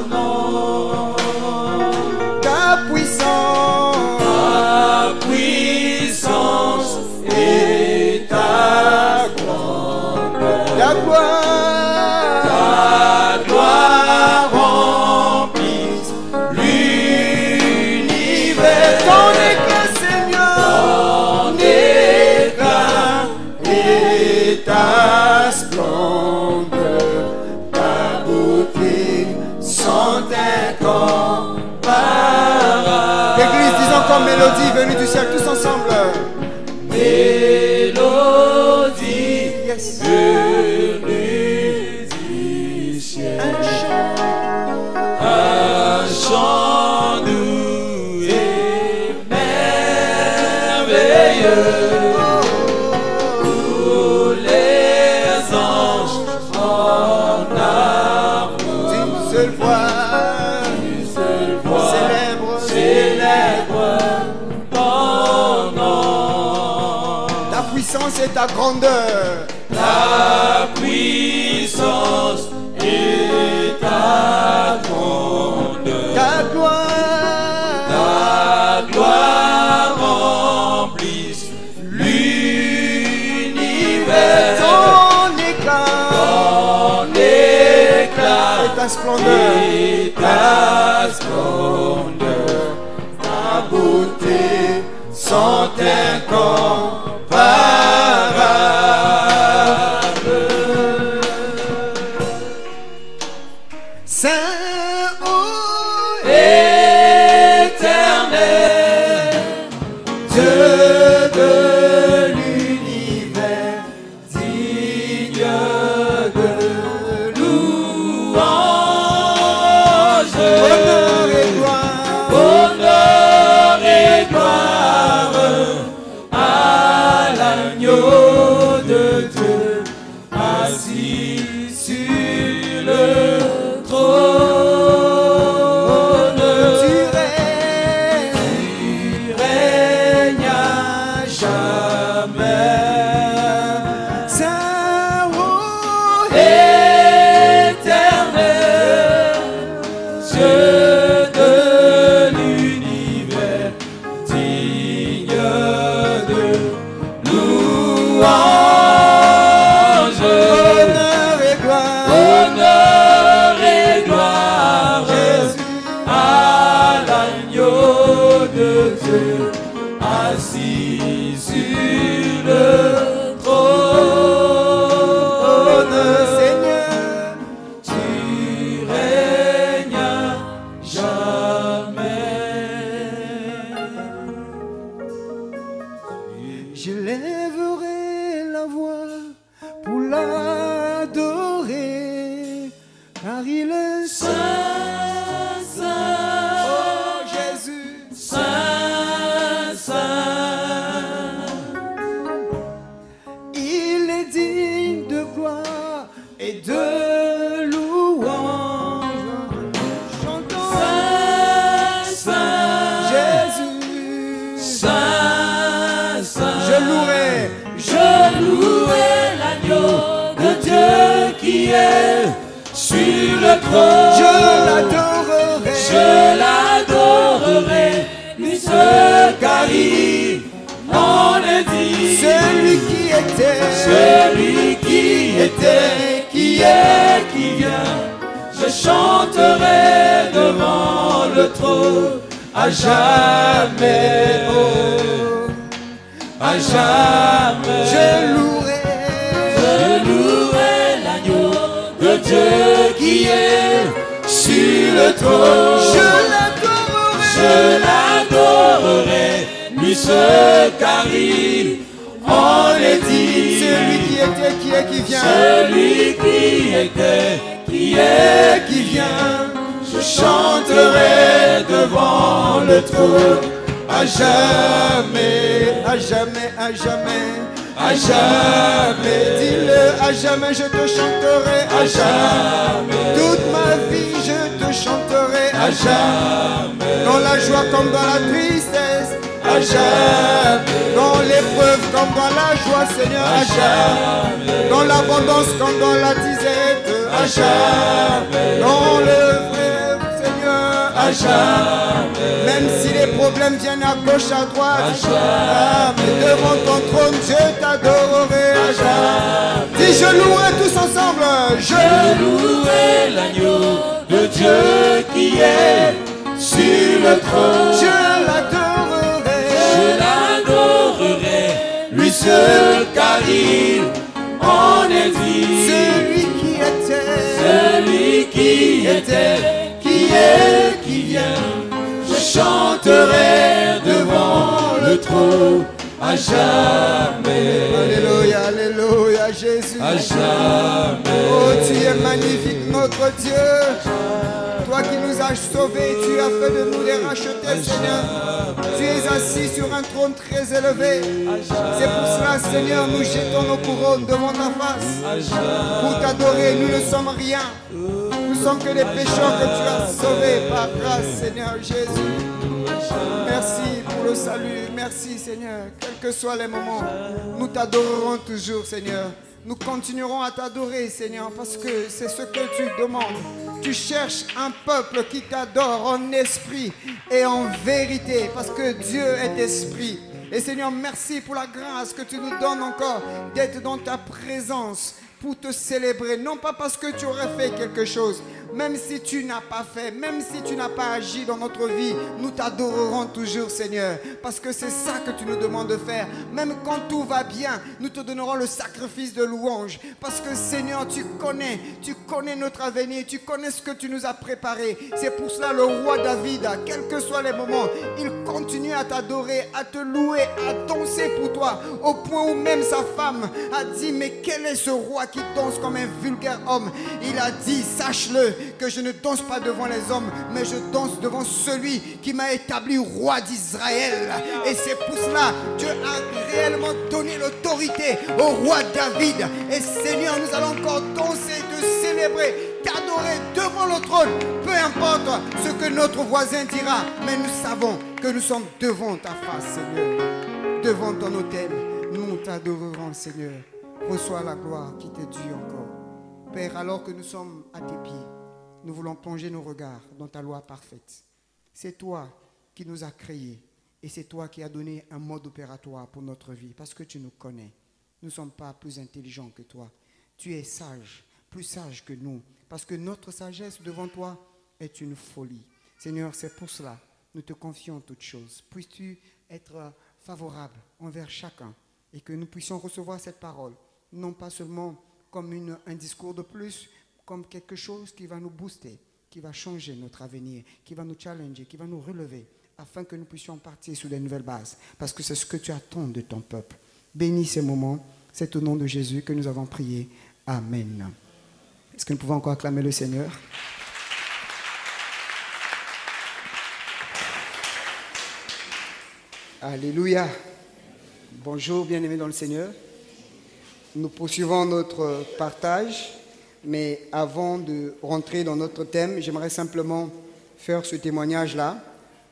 nom. Ta puissance Et ta grandeur. ta gloire. Ta gloire remplisse l'univers. Ton éclat, Seigneur. Ton éclat et ta splendeur, ta beauté sont incomparables. L'église, disons comme mélodie venue du ciel, tous ensemble. Mélodie Yes. venue du ciel. Un chant doux et merveilleux. Tous les anges en amour. D'une seule voix, Une seule voix célèbre célèbre ton nom. ta puissance et ta grandeur. Ta puissance et ta grandeur. Ta gloire. Ta gloire remplisse l'univers. Ton éclat Ton éclat et ta splendeur. et ta splendeur, ta beauté sont incomparables. Saint, oh, Éternel, Dieu de l'univers, digne de louange, honneur et gloire. honneur et gloire à l'agneau de Dieu, assis sur le trône. Tu règnes. Tu règnes à jamais. Saint, oh, Éternel, Dieu de l'univers, digne de louange, honneur et gloire. honneur et gloire Jésus. à l'agneau de Dieu, assis sur le trône. Seigneur, Tu règnes à jamais. je lèverai la voix pour l'adorer, car il est saint. Saint, Saint, Oh Jésus, Saint, Saint. il est digne de gloire et de louange. Chantons Saint, Saint, Jésus, Saint, Saint. je louerai. Je louerai l'agneau de Dieu qui est sur le trône. Je l'adorerai. Je l'adorerai, lui seul, car il en est dit. Celui qui était, Celui qui était, qui est, qui vient. Je chanterai devant le trône à jamais, oh, à jamais. je louerai. Je louerai l'agneau de Dieu qui est sur le trône. Je l'adorerai. Je l'adorerai, lui seul, car il en est dit. Celui qui était, qui est, qui vient. Celui qui était, qui est, qui vient. Je chanterai devant le trône à jamais, À jamais, à jamais. à jamais. Dis-le, à jamais je te chanterai. À jamais, Toute ma vie je te chanterai. à jamais, Dans la joie comme dans la tristesse. à jamais, Dans l'épreuve comme dans la joie, Seigneur. à jamais, Dans l'abondance comme dans la disette. à jamais, Dans le jamais. Même si les problèmes viennent à gauche, à droite, À jamais. devant ton trône, je t'adorerai à jamais. Dis, je louerai tous ensemble. Je louerai l'agneau de Dieu qui est sur le trône. Je l'adorerai. Je l'adorerai, lui seul, car il en est digne. Celui qui était, Celui qui était, qui est, qui vient. Je chanterai devant le trône à jamais. Alléluia, alléluia, Jésus. À jamais. Oh, tu es magnifique, notre Dieu. Toi qui nous as sauvés, tu as fait de nous les racheter, Seigneur. Tu es assis sur un trône très élevé. C'est pour cela, Seigneur, nous jetons nos couronnes devant ta face. Pour t'adorer, nous ne sommes rien. Nous sommes que les pécheurs que tu as sauvés par grâce, Seigneur Jésus. Merci pour le salut. Merci, Seigneur. Quels que soient les moments, nous t'adorerons toujours, Seigneur. Nous continuerons à t'adorer, Seigneur, parce que c'est ce que tu demandes. Tu cherches un peuple qui t'adore en esprit et en vérité, parce que Dieu est esprit. Et Seigneur, merci pour la grâce que tu nous donnes encore d'être dans ta présence pour te célébrer. Non pas parce que tu aurais fait quelque chose, même si tu n'as pas fait, même si tu n'as pas agi dans notre vie, nous t'adorerons toujours, Seigneur, parce que c'est ça que tu nous demandes de faire. Même quand tout va bien, nous te donnerons le sacrifice de louange, parce que, Seigneur, tu connais notre avenir, tu connais ce que tu nous as préparé. C'est pour cela le roi David, quels que soient les moments, il continue à t'adorer, à te louer, à danser pour toi, au point où même sa femme a dit, mais quel est ce roi qui danse comme un vulgaire homme? Il a dit, sache-le, que je ne danse pas devant les hommes, mais je danse devant celui qui m'a établi roi d'Israël. Et c'est pour cela que Dieu a réellement donné l'autorité au roi David. Et Seigneur, nous allons encore danser, te célébrer, t'adorer devant le trône. Peu importe ce que notre voisin dira, mais nous savons que nous sommes devant ta face, Seigneur. Devant ton autel, nous t'adorerons, Seigneur. Reçois la gloire qui t'est due encore. Père, alors que nous sommes à tes pieds, nous voulons plonger nos regards dans ta loi parfaite. C'est toi qui nous as créés et c'est toi qui as donné un mode opératoire pour notre vie parce que tu nous connais. Nous ne sommes pas plus intelligents que toi. Tu es sage, plus sage que nous, parce que notre sagesse devant toi est une folie. Seigneur, c'est pour cela nous te confions toutes choses. Puisses-tu être favorable envers chacun et que nous puissions recevoir cette parole, non pas seulement comme un discours de plus, comme quelque chose qui va nous booster, qui va changer notre avenir, qui va nous challenger, qui va nous relever, afin que nous puissions partir sur des nouvelles bases, parce que c'est ce que tu attends de ton peuple. Bénis ces moments, c'est au nom de Jésus que nous avons prié. Amen. Est-ce que nous pouvons encore acclamer le Seigneur? Alléluia. Bonjour, bien-aimés dans le Seigneur. Nous poursuivons notre partage. Mais avant de rentrer dans notre thème, j'aimerais simplement faire ce témoignage-là.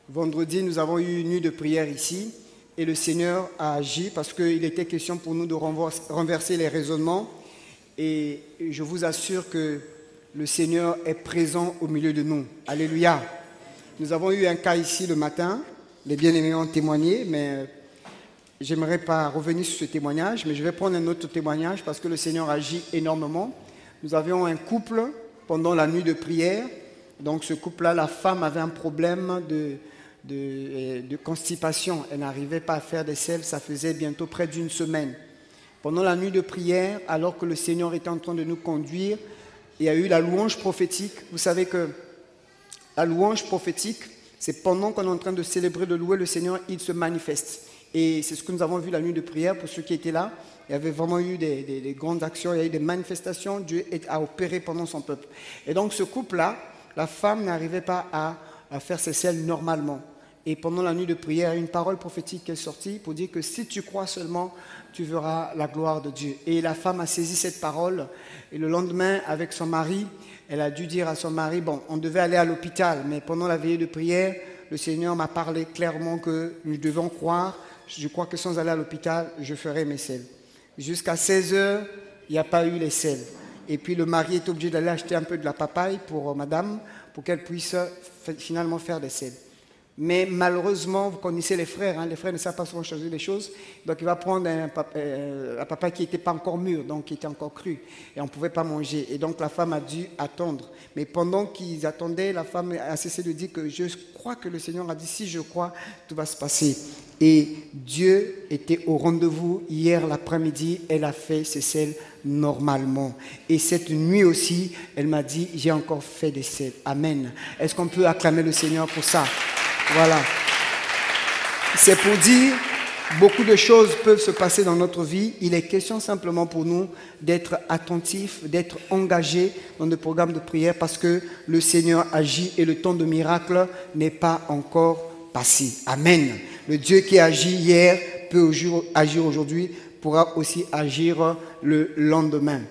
Vendredi, nous avons eu une nuit de prière ici et le Seigneur a agi parce qu'il était question pour nous de renverser les raisonnements. Et je vous assure que le Seigneur est présent au milieu de nous. Alléluia. Nous avons eu un cas ici le matin. Les bien-aimés ont témoigné, mais j'aimerais pas revenir sur ce témoignage, mais je vais prendre un autre témoignage parce que le Seigneur agit énormément. Nous avions un couple pendant la nuit de prière. Donc ce couple-là, la femme avait un problème de constipation. Elle n'arrivait pas à faire des selles, ça faisait bientôt près d'une semaine. Pendant la nuit de prière, alors que le Seigneur était en train de nous conduire, il y a eu la louange prophétique. Vous savez que la louange prophétique, c'est pendant qu'on est en train de célébrer, de louer le Seigneur, il se manifeste. Et c'est ce que nous avons vu la nuit de prière pour ceux qui étaient là. Il y avait vraiment eu des grandes actions, il y a eu des manifestations, Dieu a opéré pendant son peuple. Et donc ce couple-là, la femme n'arrivait pas à faire ses selles normalement. Et pendant la nuit de prière, une parole prophétique est sortie pour dire que si tu crois seulement, tu verras la gloire de Dieu. Et la femme a saisi cette parole. Et le lendemain, avec son mari, elle a dû dire à son mari, bon, on devait aller à l'hôpital, mais pendant la veillée de prière, le Seigneur m'a parlé clairement que nous devons croire. Je crois que sans aller à l'hôpital, je ferai mes selles. Jusqu'à 16 heures, il n'y a pas eu les selles. Et puis le mari est obligé d'aller acheter un peu de la papaye pour madame, pour qu'elle puisse finalement faire des sels. Mais malheureusement, vous connaissez les frères, hein, les frères ne savent pas souvent choisir les choses. Donc il va prendre un papaye qui n'était pas encore mûr, donc qui était encore cru. Et on ne pouvait pas manger. Et donc la femme a dû attendre. Mais pendant qu'ils attendaient, la femme a cessé de dire que je crois que le Seigneur a dit, si je crois, tout va se passer. Et Dieu était au rendez-vous hier l'après-midi, elle a fait ses sels normalement. Et cette nuit aussi, elle m'a dit, j'ai encore fait des sels. Amen. Est-ce qu'on peut acclamer le Seigneur pour ça? Voilà. C'est pour dire, beaucoup de choses peuvent se passer dans notre vie. Il est question simplement pour nous d'être attentifs, d'être engagés dans des programmes de prière parce que le Seigneur agit et le temps de miracle n'est pas encore passé. Amen. Le Dieu qui agit hier peut agir aujourd'hui, pourra aussi agir le lendemain.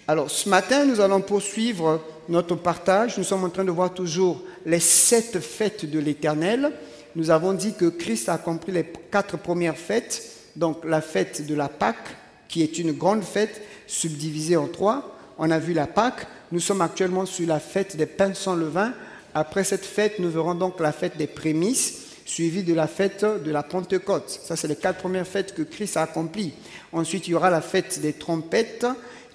Alors, ce matin, nous allons poursuivre notre partage. Nous sommes en train de voir toujours les 7 fêtes de l'Éternel. Nous avons dit que Christ a accompli les 4 premières fêtes. Donc, la fête de la Pâque, qui est une grande fête subdivisée en 3. On a vu la Pâque. Nous sommes actuellement sur la fête des pains sans levain. Après cette fête, nous verrons donc la fête des prémices, suivie de la fête de la Pentecôte. Ça, c'est les 4 premières fêtes que Christ a accomplies. Ensuite, il y aura la fête des trompettes,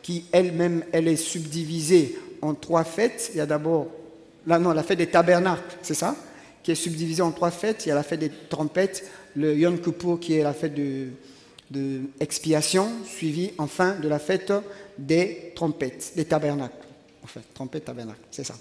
qui elle-même, elle est subdivisée en 3 fêtes. Il y a d'abord, la fête des tabernacles, c'est ça, qui est subdivisée en 3 fêtes. Il y a la fête des trompettes, le Yom Kippour, qui est la fête de expiation, suivie enfin de la fête des trompettes, des tabernacles. En fait, trompette, tabernacle, c'est ça.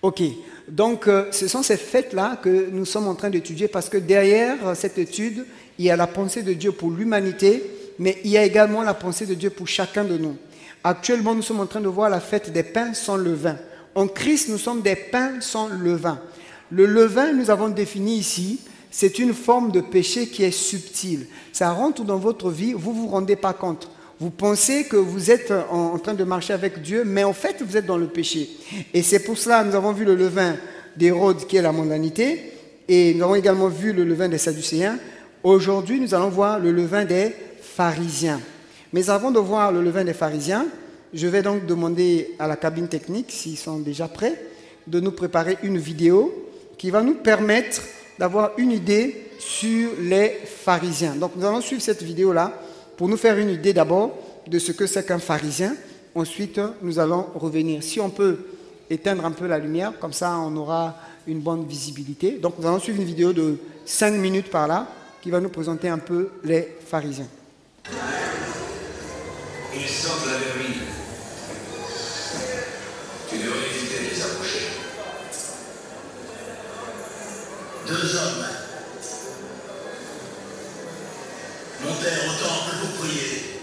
Ok, donc ce sont ces fêtes-là que nous sommes en train d'étudier parce que derrière cette étude, il y a la pensée de Dieu pour l'humanité, mais il y a également la pensée de Dieu pour chacun de nous. Actuellement, nous sommes en train de voir la fête des pains sans levain. En Christ, nous sommes des pains sans levain. Le levain, nous avons défini ici, c'est une forme de péché qui est subtile. Ça rentre dans votre vie, vous ne vous rendez pas compte. Vous pensez que vous êtes en train de marcher avec Dieu, mais en fait, vous êtes dans le péché. Et c'est pour cela que nous avons vu le levain d'Hérode, qui est la mondanité, et nous avons également vu le levain des Sadducéens. Aujourd'hui, nous allons voir le levain des pharisiens. Mais avant de voir le levain des pharisiens, je vais donc demander à la cabine technique, s'ils sont déjà prêts, de nous préparer une vidéo qui va nous permettre d'avoir une idée sur les pharisiens. Donc nous allons suivre cette vidéo-là pour nous faire une idée d'abord de ce que c'est qu'un pharisien. Ensuite, nous allons revenir. Si on peut éteindre un peu la lumière, comme ça on aura une bonne visibilité. Donc nous allons suivre une vidéo de 5 minutes par là qui va nous présenter un peu les pharisiens. Ils semblent avertis. Tu devrais éviter de les approcher. 2 hommes montèrent au temple pour prier.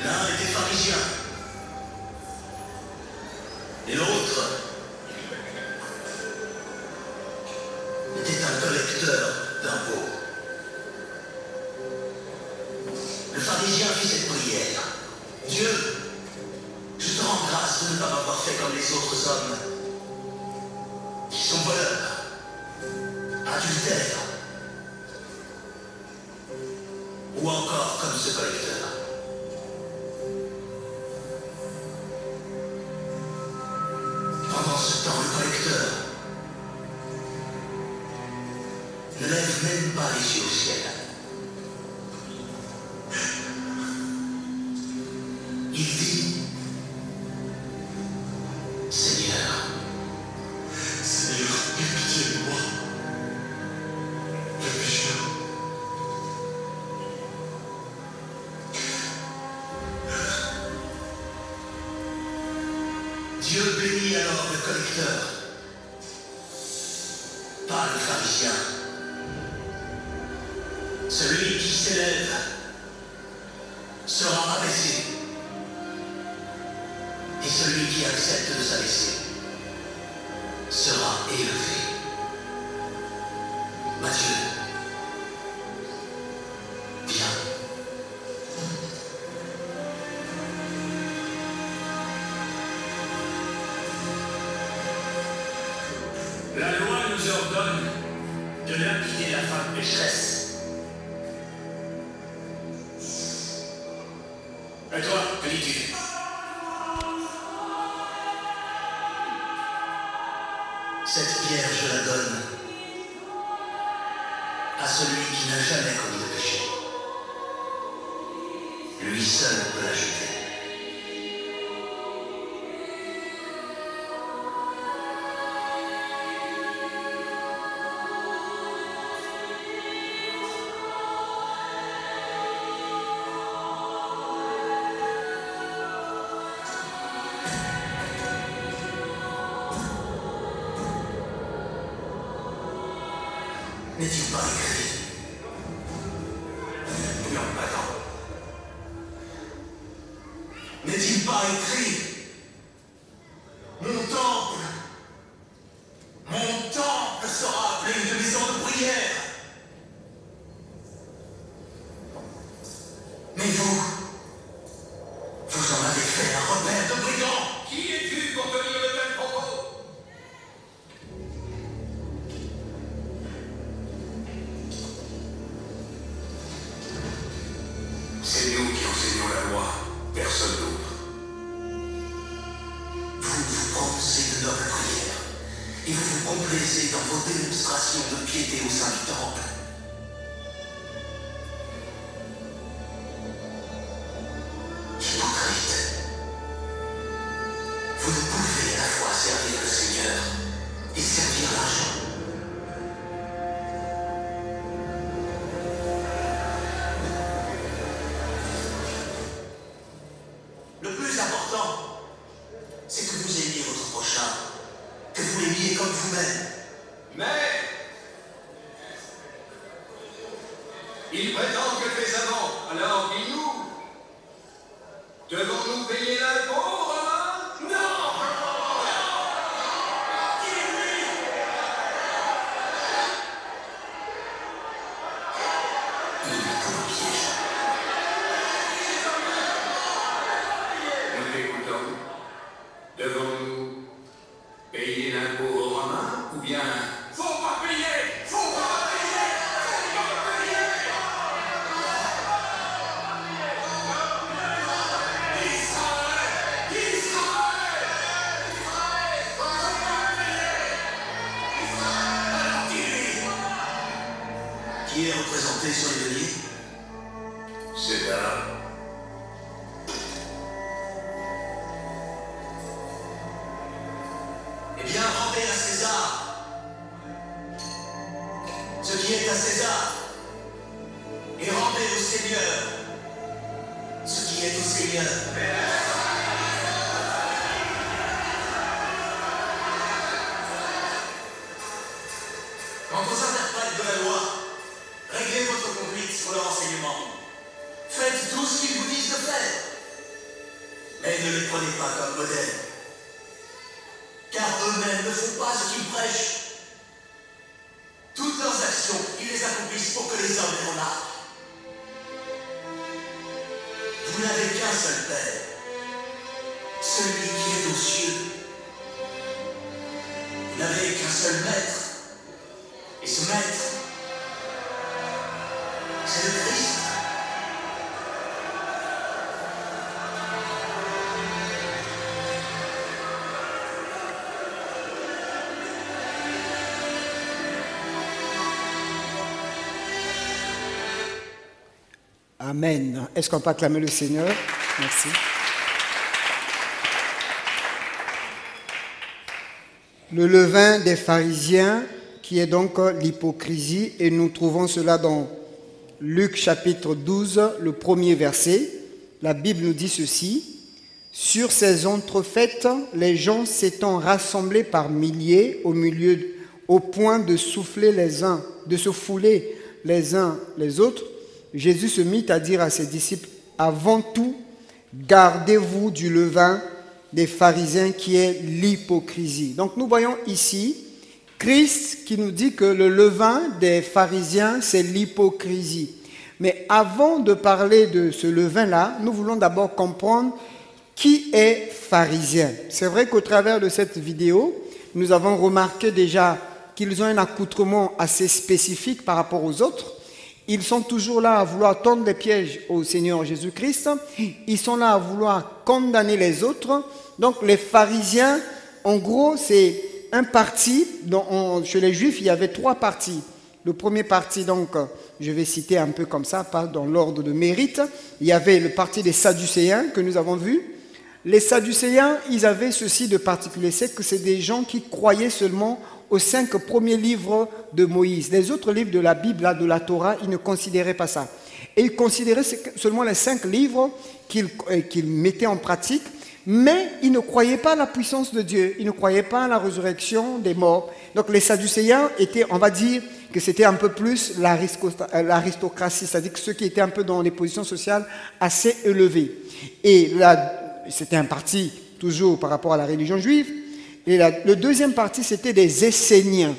L'un était pharisien et l'autre était un collecteur d'impôts. Le pharisien fit cette prière. Dieu, je te rends grâce de ne pas m'avoir fait comme les autres hommes qui sont voleurs, adultères, ou encore comme ce collecteur. Pendant ce temps, le collecteur ne lève même pas les yeux au ciel. Il dit, Seigneur, aie pitié de moi, le pécheur. Dieu bénit alors le collecteur, pas le pharisien. Celui qui s'élève sera abaissé, et celui qui accepte de s'abaisser sera élevé. Matthieu, viens. La loi nous ordonne de lapider la femme pécheresse. Et toi, que d'inquiétude. Cette pierre, je la donne à celui qui n'a jamais commis de péché. Lui seul peut la jeter. N'est-il pas écrit? Non, attends. N'est-il pas écrit? Mon temple sera appelé une maison de prière. Mais vous en avez fait un repère de brigands. Qui es-tu pour tenir de tels propos? C'est nous qui enseignons la loi, personne d'autre. Vous vous prononcez de nobles prières et vous vous complaisez dans vos démonstrations de piété au sein du temple. Hypocrite. Vous ne pouvez à la fois servir le Seigneur et servir l'argent. Le plus important, c'est que vous aimiez votre prochain, que vous l'aimiez comme vous-même. Mais il prétend que tu es savant, alors dis-nous, devons-nous payer l'impôt, Romain? Non! Il est pour un piège. Nous t'écoutons. Devons-nous payer l'impôt aux Romains ou bien... Faut pas payer! Faut pas payer! Faut pas payer! Israël! Israël! Alors dis-lui! Qui est représenté sur les deniers? C'est là. Eh bien, rendez à César ce qui est à César, et rendez au Seigneur ce qui est au Seigneur. Quant aux interprètes de la loi, réglez votre conduite sur leur enseignement. Faites tout ce qu'ils vous disent de faire, mais ne les prenez pas comme modèle. Car eux-mêmes ne font pas ce qu'ils prêchent. Toutes leurs actions, ils les accomplissent pour que les hommes les remarquent. Vous n'avez qu'un seul Père, celui qui est aux cieux. Vous n'avez qu'un seul Maître, et ce Maître, c'est le Christ. Amen. Est-ce qu'on peut acclamer le Seigneur? Merci. Le levain des pharisiens, qui est donc l'hypocrisie, et nous trouvons cela dans Luc chapitre 12, le premier verset. La Bible nous dit ceci: sur ces entrefaites, les gens s'étant rassemblés par milliers au point de souffler les uns, de se fouler les uns les autres, Jésus se mit à dire à ses disciples: avant tout, gardez-vous du levain des pharisiens qui est l'hypocrisie. Donc nous voyons ici Christ qui nous dit que le levain des pharisiens, c'est l'hypocrisie. Mais avant de parler de ce levain-là, nous voulons d'abord comprendre qui est pharisien. C'est vrai qu'au travers de cette vidéo, nous avons remarqué déjà qu'ils ont un accoutrement assez spécifique par rapport aux autres. Ils sont toujours là à vouloir tendre des pièges au Seigneur Jésus-Christ. Ils sont là à vouloir condamner les autres. Donc les pharisiens, en gros, c'est un parti. Chez les Juifs, il y avait 3 partis. Le premier parti, donc, je vais citer un peu comme ça, pas dans l'ordre de mérite. Il y avait le parti des Sadducéens que nous avons vu. Les Sadducéens, ils avaient ceci de particulier, c'est que c'est des gens qui croyaient seulement aux 5 premiers livres de Moïse. Les autres livres de la Bible, de la Torah, ils ne considéraient pas ça. Et ils considéraient seulement les 5 livres qu'ils mettaient en pratique, mais ils ne croyaient pas à la puissance de Dieu, ils ne croyaient pas à la résurrection des morts. Donc les Sadducéens étaient, on va dire, que c'était un peu plus l'aristocratie, c'est-à-dire que ceux qui étaient un peu dans les positions sociales assez élevées. Et là, c'était un parti toujours par rapport à la religion juive. Et le deuxième parti, c'était des Esséniens.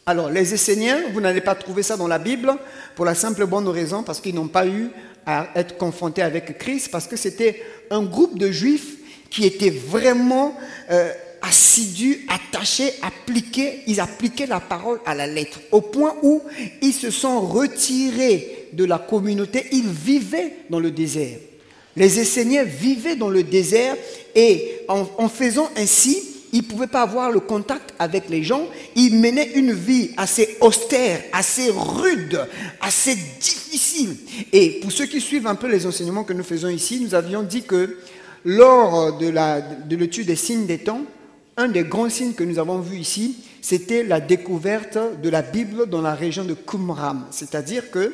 Alors, les Esséniens, vous n'allez pas trouver ça dans la Bible pour la simple bonne raison parce qu'ils n'ont pas eu à être confrontés avec Christ, parce que c'était un groupe de Juifs qui étaient vraiment assidus, attachés, appliqués. Ils appliquaient la parole à la lettre, au point où ils se sont retirés de la communauté. Ils vivaient dans le désert. Les Esséniens vivaient dans le désert et en faisant ainsi, ils ne pouvaient pas avoir le contact avec les gens. Ils menaient une vie assez austère, assez rude, assez difficile. Et pour ceux qui suivent un peu les enseignements que nous faisons ici, nous avions dit que lors de l'étude des signes des temps, un des grands signes que nous avons vus ici, c'était la découverte de la Bible dans la région de Qumran. C'est-à-dire qu'il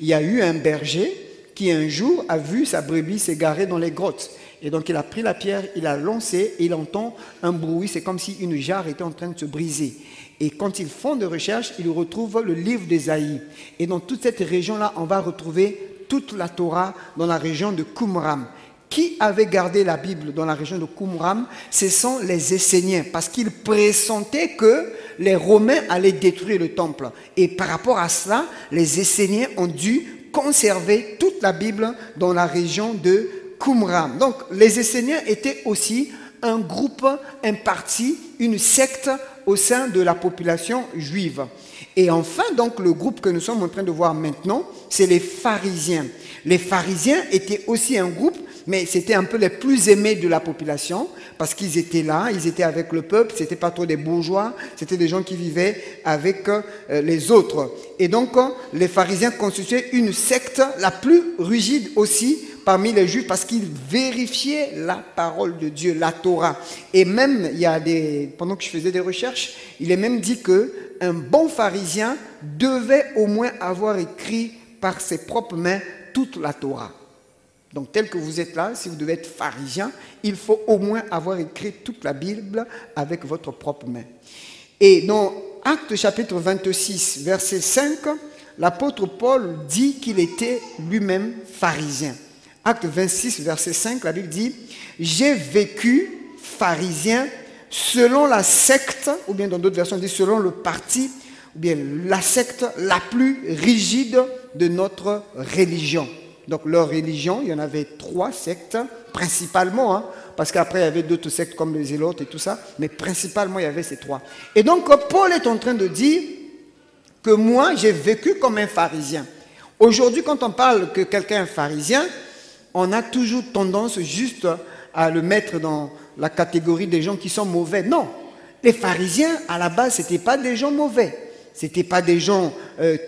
y a eu un berger qui un jour a vu sa brebis s'égarer dans les grottes. Et donc il a pris la pierre, il a lancé et il entend un bruit, c'est comme si une jarre était en train de se briser. Et quand ils font des recherches, ils retrouvent le livre d'Ésaïe. Et dans toute cette région-là, on va retrouver toute la Torah dans la région de Qumran. Qui avait gardé la Bible dans la région de Qumran? Ce sont les Esséniens, parce qu'ils pressentaient que les Romains allaient détruire le temple. Et par rapport à cela, les Esséniens ont dû conserver toute la Bible dans la région de Qumran. Donc les Esséniens étaient aussi un groupe, un parti, une secte au sein de la population juive. Et enfin, donc, le groupe que nous sommes en train de voir maintenant, c'est les pharisiens. Les pharisiens étaient aussi un groupe, mais c'était un peu les plus aimés de la population, parce qu'ils étaient là, ils étaient avec le peuple, c'était pas trop des bourgeois, c'était des gens qui vivaient avec les autres. Et donc, les pharisiens constituaient une secte la plus rigide aussi parmi les Juifs, parce qu'ils vérifiaient la parole de Dieu, la Torah. Et même, pendant que je faisais des recherches, il est même dit qu'un bon pharisien devait au moins avoir écrit par ses propres mains toute la Torah. Donc, tel que vous êtes là, si vous devez être pharisien, il faut au moins avoir écrit toute la Bible avec votre propre main. Et dans Actes chapitre 26, verset 5, l'apôtre Paul dit qu'il était lui-même pharisien. Acte 26, verset 5, la Bible dit « J'ai vécu pharisien selon la secte », ou bien dans d'autres versions, on dit « selon le parti », ou bien la secte la plus rigide de notre religion. Donc leur religion, il y en avait 3 sectes, principalement, parce qu'après il y avait d'autres sectes comme les Zélotes et tout ça, mais principalement il y avait ces 3. Et donc Paul est en train de dire que moi j'ai vécu comme un pharisien. Aujourd'hui, quand on parle que quelqu'un est pharisien, on a toujours tendance juste à le mettre dans la catégorie des gens qui sont mauvais. Non, les pharisiens, à la base, ce n'étaient pas des gens mauvais. Ce n'étaient pas des gens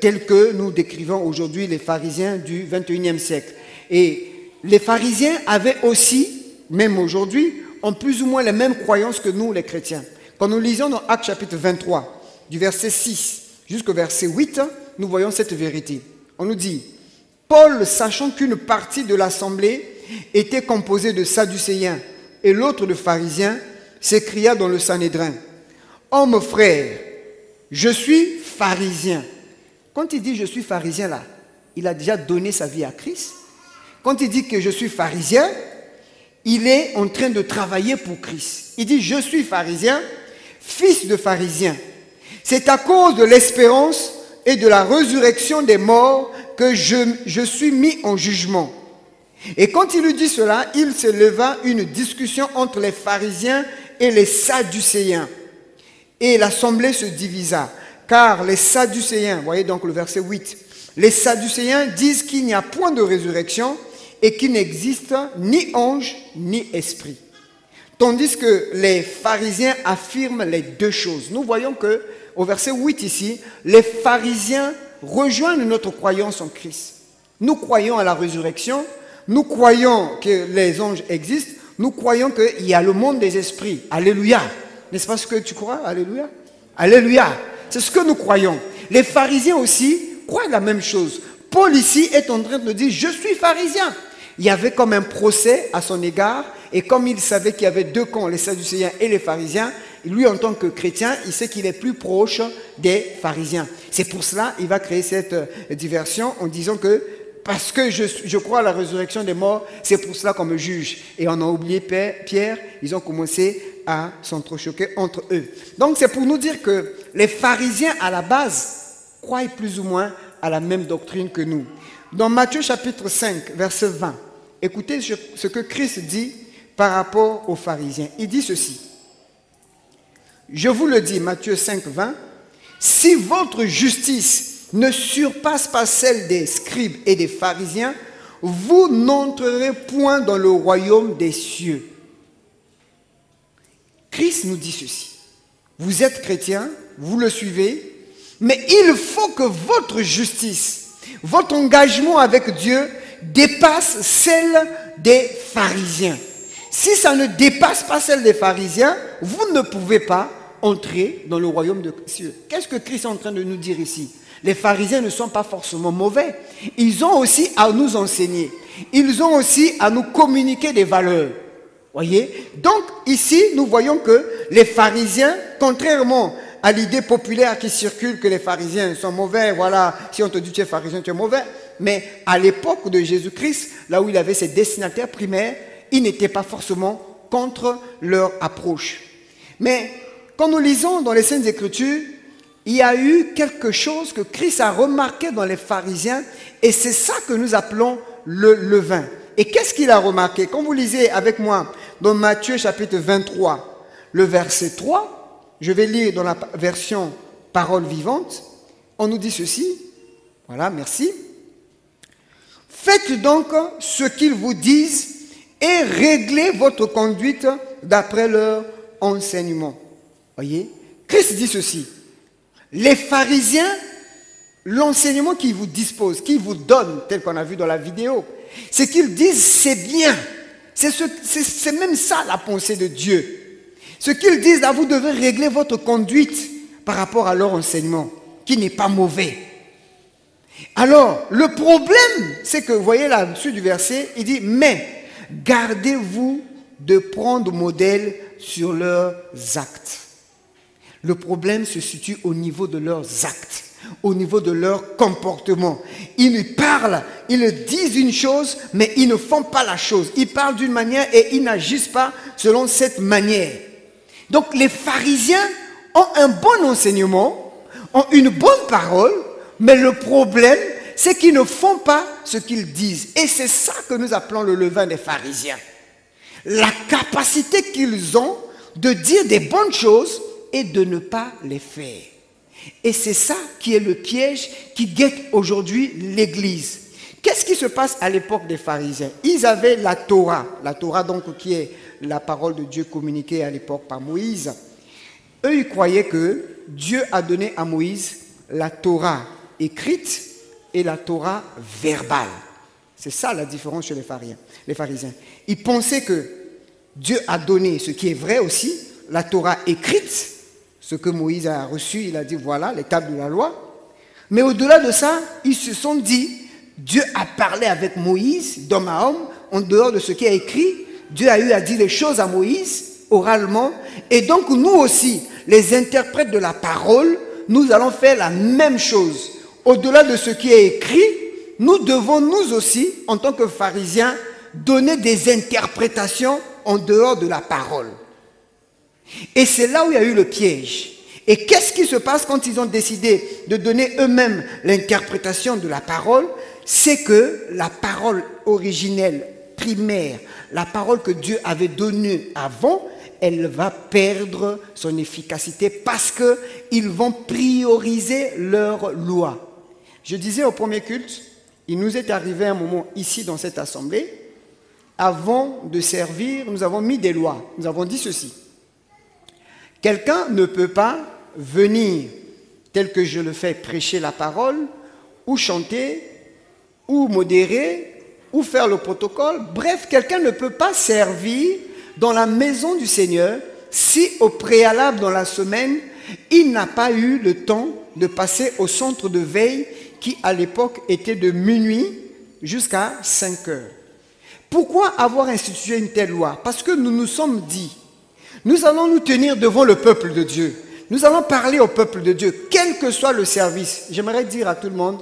tels que nous décrivons aujourd'hui les pharisiens du 21e siècle. Et les pharisiens avaient aussi, même aujourd'hui, ont plus ou moins les mêmes croyances que nous, les chrétiens. Quand nous lisons dans Actes chapitre 23, du verset 6 jusqu'au verset 8, nous voyons cette vérité. On nous dit... Paul, sachant qu'une partie de l'assemblée était composée de Sadducéens et l'autre de pharisiens, s'écria dans le Sanhédrin, « Homme frère, je suis pharisien. » Quand il dit « je suis pharisien » là, il a déjà donné sa vie à Christ. Quand il dit que je suis pharisien, il est en train de travailler pour Christ. Il dit « je suis pharisien, fils de pharisien. C'est à cause de l'espérance et de la résurrection des morts que je suis mis en jugement. » Et quand il lui dit cela, il se leva une discussion entre les pharisiens et les sadducéens. Et l'assemblée se divisa, car les sadducéens, voyez donc le verset 8, Les Sadducéens disent qu'il n'y a point de résurrection et qu'il n'existe ni ange ni esprit. Tandis que les pharisiens affirment les deux choses. Nous voyons que au verset 8 ici, les pharisiens rejoignent notre croyance en Christ. Nous croyons à la résurrection, nous croyons que les anges existent, nous croyons qu'il y a le monde des esprits. Alléluia. N'est-ce pas ce que tu crois? Alléluia. Alléluia. C'est ce que nous croyons. Les pharisiens aussi croient la même chose. Paul ici est en train de dire, je suis pharisien. Il y avait comme un procès à son égard, et comme il savait qu'il y avait deux camps, les Sadducéens et les pharisiens, lui en tant que chrétien, il sait qu'il est plus proche des pharisiens. C'est pour cela qu'il va créer cette diversion en disant que parce que je crois à la résurrection des morts, c'est pour cela qu'on me juge. Et on a oublié Pierre, ils ont commencé à s'entrechoquer entre eux. Donc c'est pour nous dire que les pharisiens à la base croient plus ou moins à la même doctrine que nous. Dans Matthieu chapitre 5, verset 20, écoutez ce que Christ dit par rapport aux pharisiens. Il dit ceci. Je vous le dis, Matthieu 5, 20, si votre justice ne surpasse pas celle des scribes et des pharisiens, vous n'entrerez point dans le royaume des cieux. Christ nous dit ceci. Vous êtes chrétien, vous le suivez, mais il faut que votre justice, votre engagement avec Dieu dépasse celle des pharisiens. Si ça ne dépasse pas celle des pharisiens, vous ne pouvez pas entrer dans le royaume des cieux. Qu'est-ce que Christ est en train de nous dire ici? Les pharisiens ne sont pas forcément mauvais. Ils ont aussi à nous enseigner. Ils ont aussi à nous communiquer des valeurs. Voyez? Donc ici, nous voyons que les pharisiens, contrairement à l'idée populaire qui circule que les pharisiens sont mauvais, voilà, si on te dit tu es pharisien, tu es mauvais. Mais à l'époque de Jésus-Christ, là où il avait ses destinataires primaires, il n'était pas forcément contre leur approche. Mais quand nous lisons dans les Saintes Écritures, il y a eu quelque chose que Christ a remarqué dans les pharisiens et c'est ça que nous appelons le levain. Et qu'est-ce qu'il a remarqué? Quand vous lisez avec moi dans Matthieu chapitre 23, le verset 3, je vais lire dans la version Parole vivante, on nous dit ceci, voilà, merci. Faites donc ce qu'ils vous disent et réglez votre conduite d'après leur enseignement. Voyez, Christ dit ceci. Les pharisiens, l'enseignement qu'ils vous disposent, qu'ils vous donnent, tel qu'on a vu dans la vidéo, c'est qu'ils disent c'est bien. C'est même ça la pensée de Dieu. Ce qu'ils disent là, vous devez régler votre conduite par rapport à leur enseignement, qui n'est pas mauvais. Alors, le problème, c'est que, vous voyez là-dessus du verset, il dit, mais gardez-vous de prendre modèle sur leurs actes. Le problème se situe au niveau de leurs actes, au niveau de leur comportement. Ils parlent, ils disent une chose, mais ils ne font pas la chose. Ils parlent d'une manière et ils n'agissent pas selon cette manière. Donc les pharisiens ont un bon enseignement, ont une bonne parole, mais le problème, c'est qu'ils ne font pas ce qu'ils disent. Et c'est ça que nous appelons le levain des pharisiens. La capacité qu'ils ont de dire des bonnes choses et de ne pas les faire. Et c'est ça qui est le piège qui guette aujourd'hui l'Église. Qu'est-ce qui se passe à l'époque des pharisiens? Ils avaient la Torah donc qui est la parole de Dieu communiquée à l'époque par Moïse. Eux, ils croyaient que Dieu a donné à Moïse la Torah écrite et la Torah verbale. C'est ça la différence chez les pharisiens. Ils pensaient que Dieu a donné, ce qui est vrai aussi, la Torah écrite, ce que Moïse a reçu, il a dit voilà, les tables de la loi. Mais au-delà de ça, ils se sont dit, Dieu a parlé avec Moïse, d'homme à homme, en dehors de ce qui est écrit. Dieu a eu à dire les choses à Moïse, oralement. Et donc nous aussi, les interprètes de la parole, nous allons faire la même chose. Au-delà de ce qui est écrit, nous devons nous aussi, en tant que pharisiens, donner des interprétations en dehors de la parole. Et c'est là où il y a eu le piège. Et qu'est-ce qui se passe quand ils ont décidé de donner eux-mêmes l'interprétation de la parole? C'est que la parole originelle, primaire, la parole que Dieu avait donnée avant, elle va perdre son efficacité parce qu'ils vont prioriser leur loi. Je disais au premier culte, il nous est arrivé un moment ici dans cette assemblée, avant de servir, nous avons mis des lois. Nous avons dit ceci. Quelqu'un ne peut pas venir, tel que je le fais, prêcher la parole, ou chanter, ou modérer, ou faire le protocole. Bref, quelqu'un ne peut pas servir dans la maison du Seigneur si au préalable dans la semaine, il n'a pas eu le temps de passer au centre de veille qui à l'époque était de minuit jusqu'à 5 heures. Pourquoi avoir institué une telle loi? Parce que nous nous sommes dit, nous allons nous tenir devant le peuple de Dieu. Nous allons parler au peuple de Dieu, quel que soit le service. J'aimerais dire à tout le monde,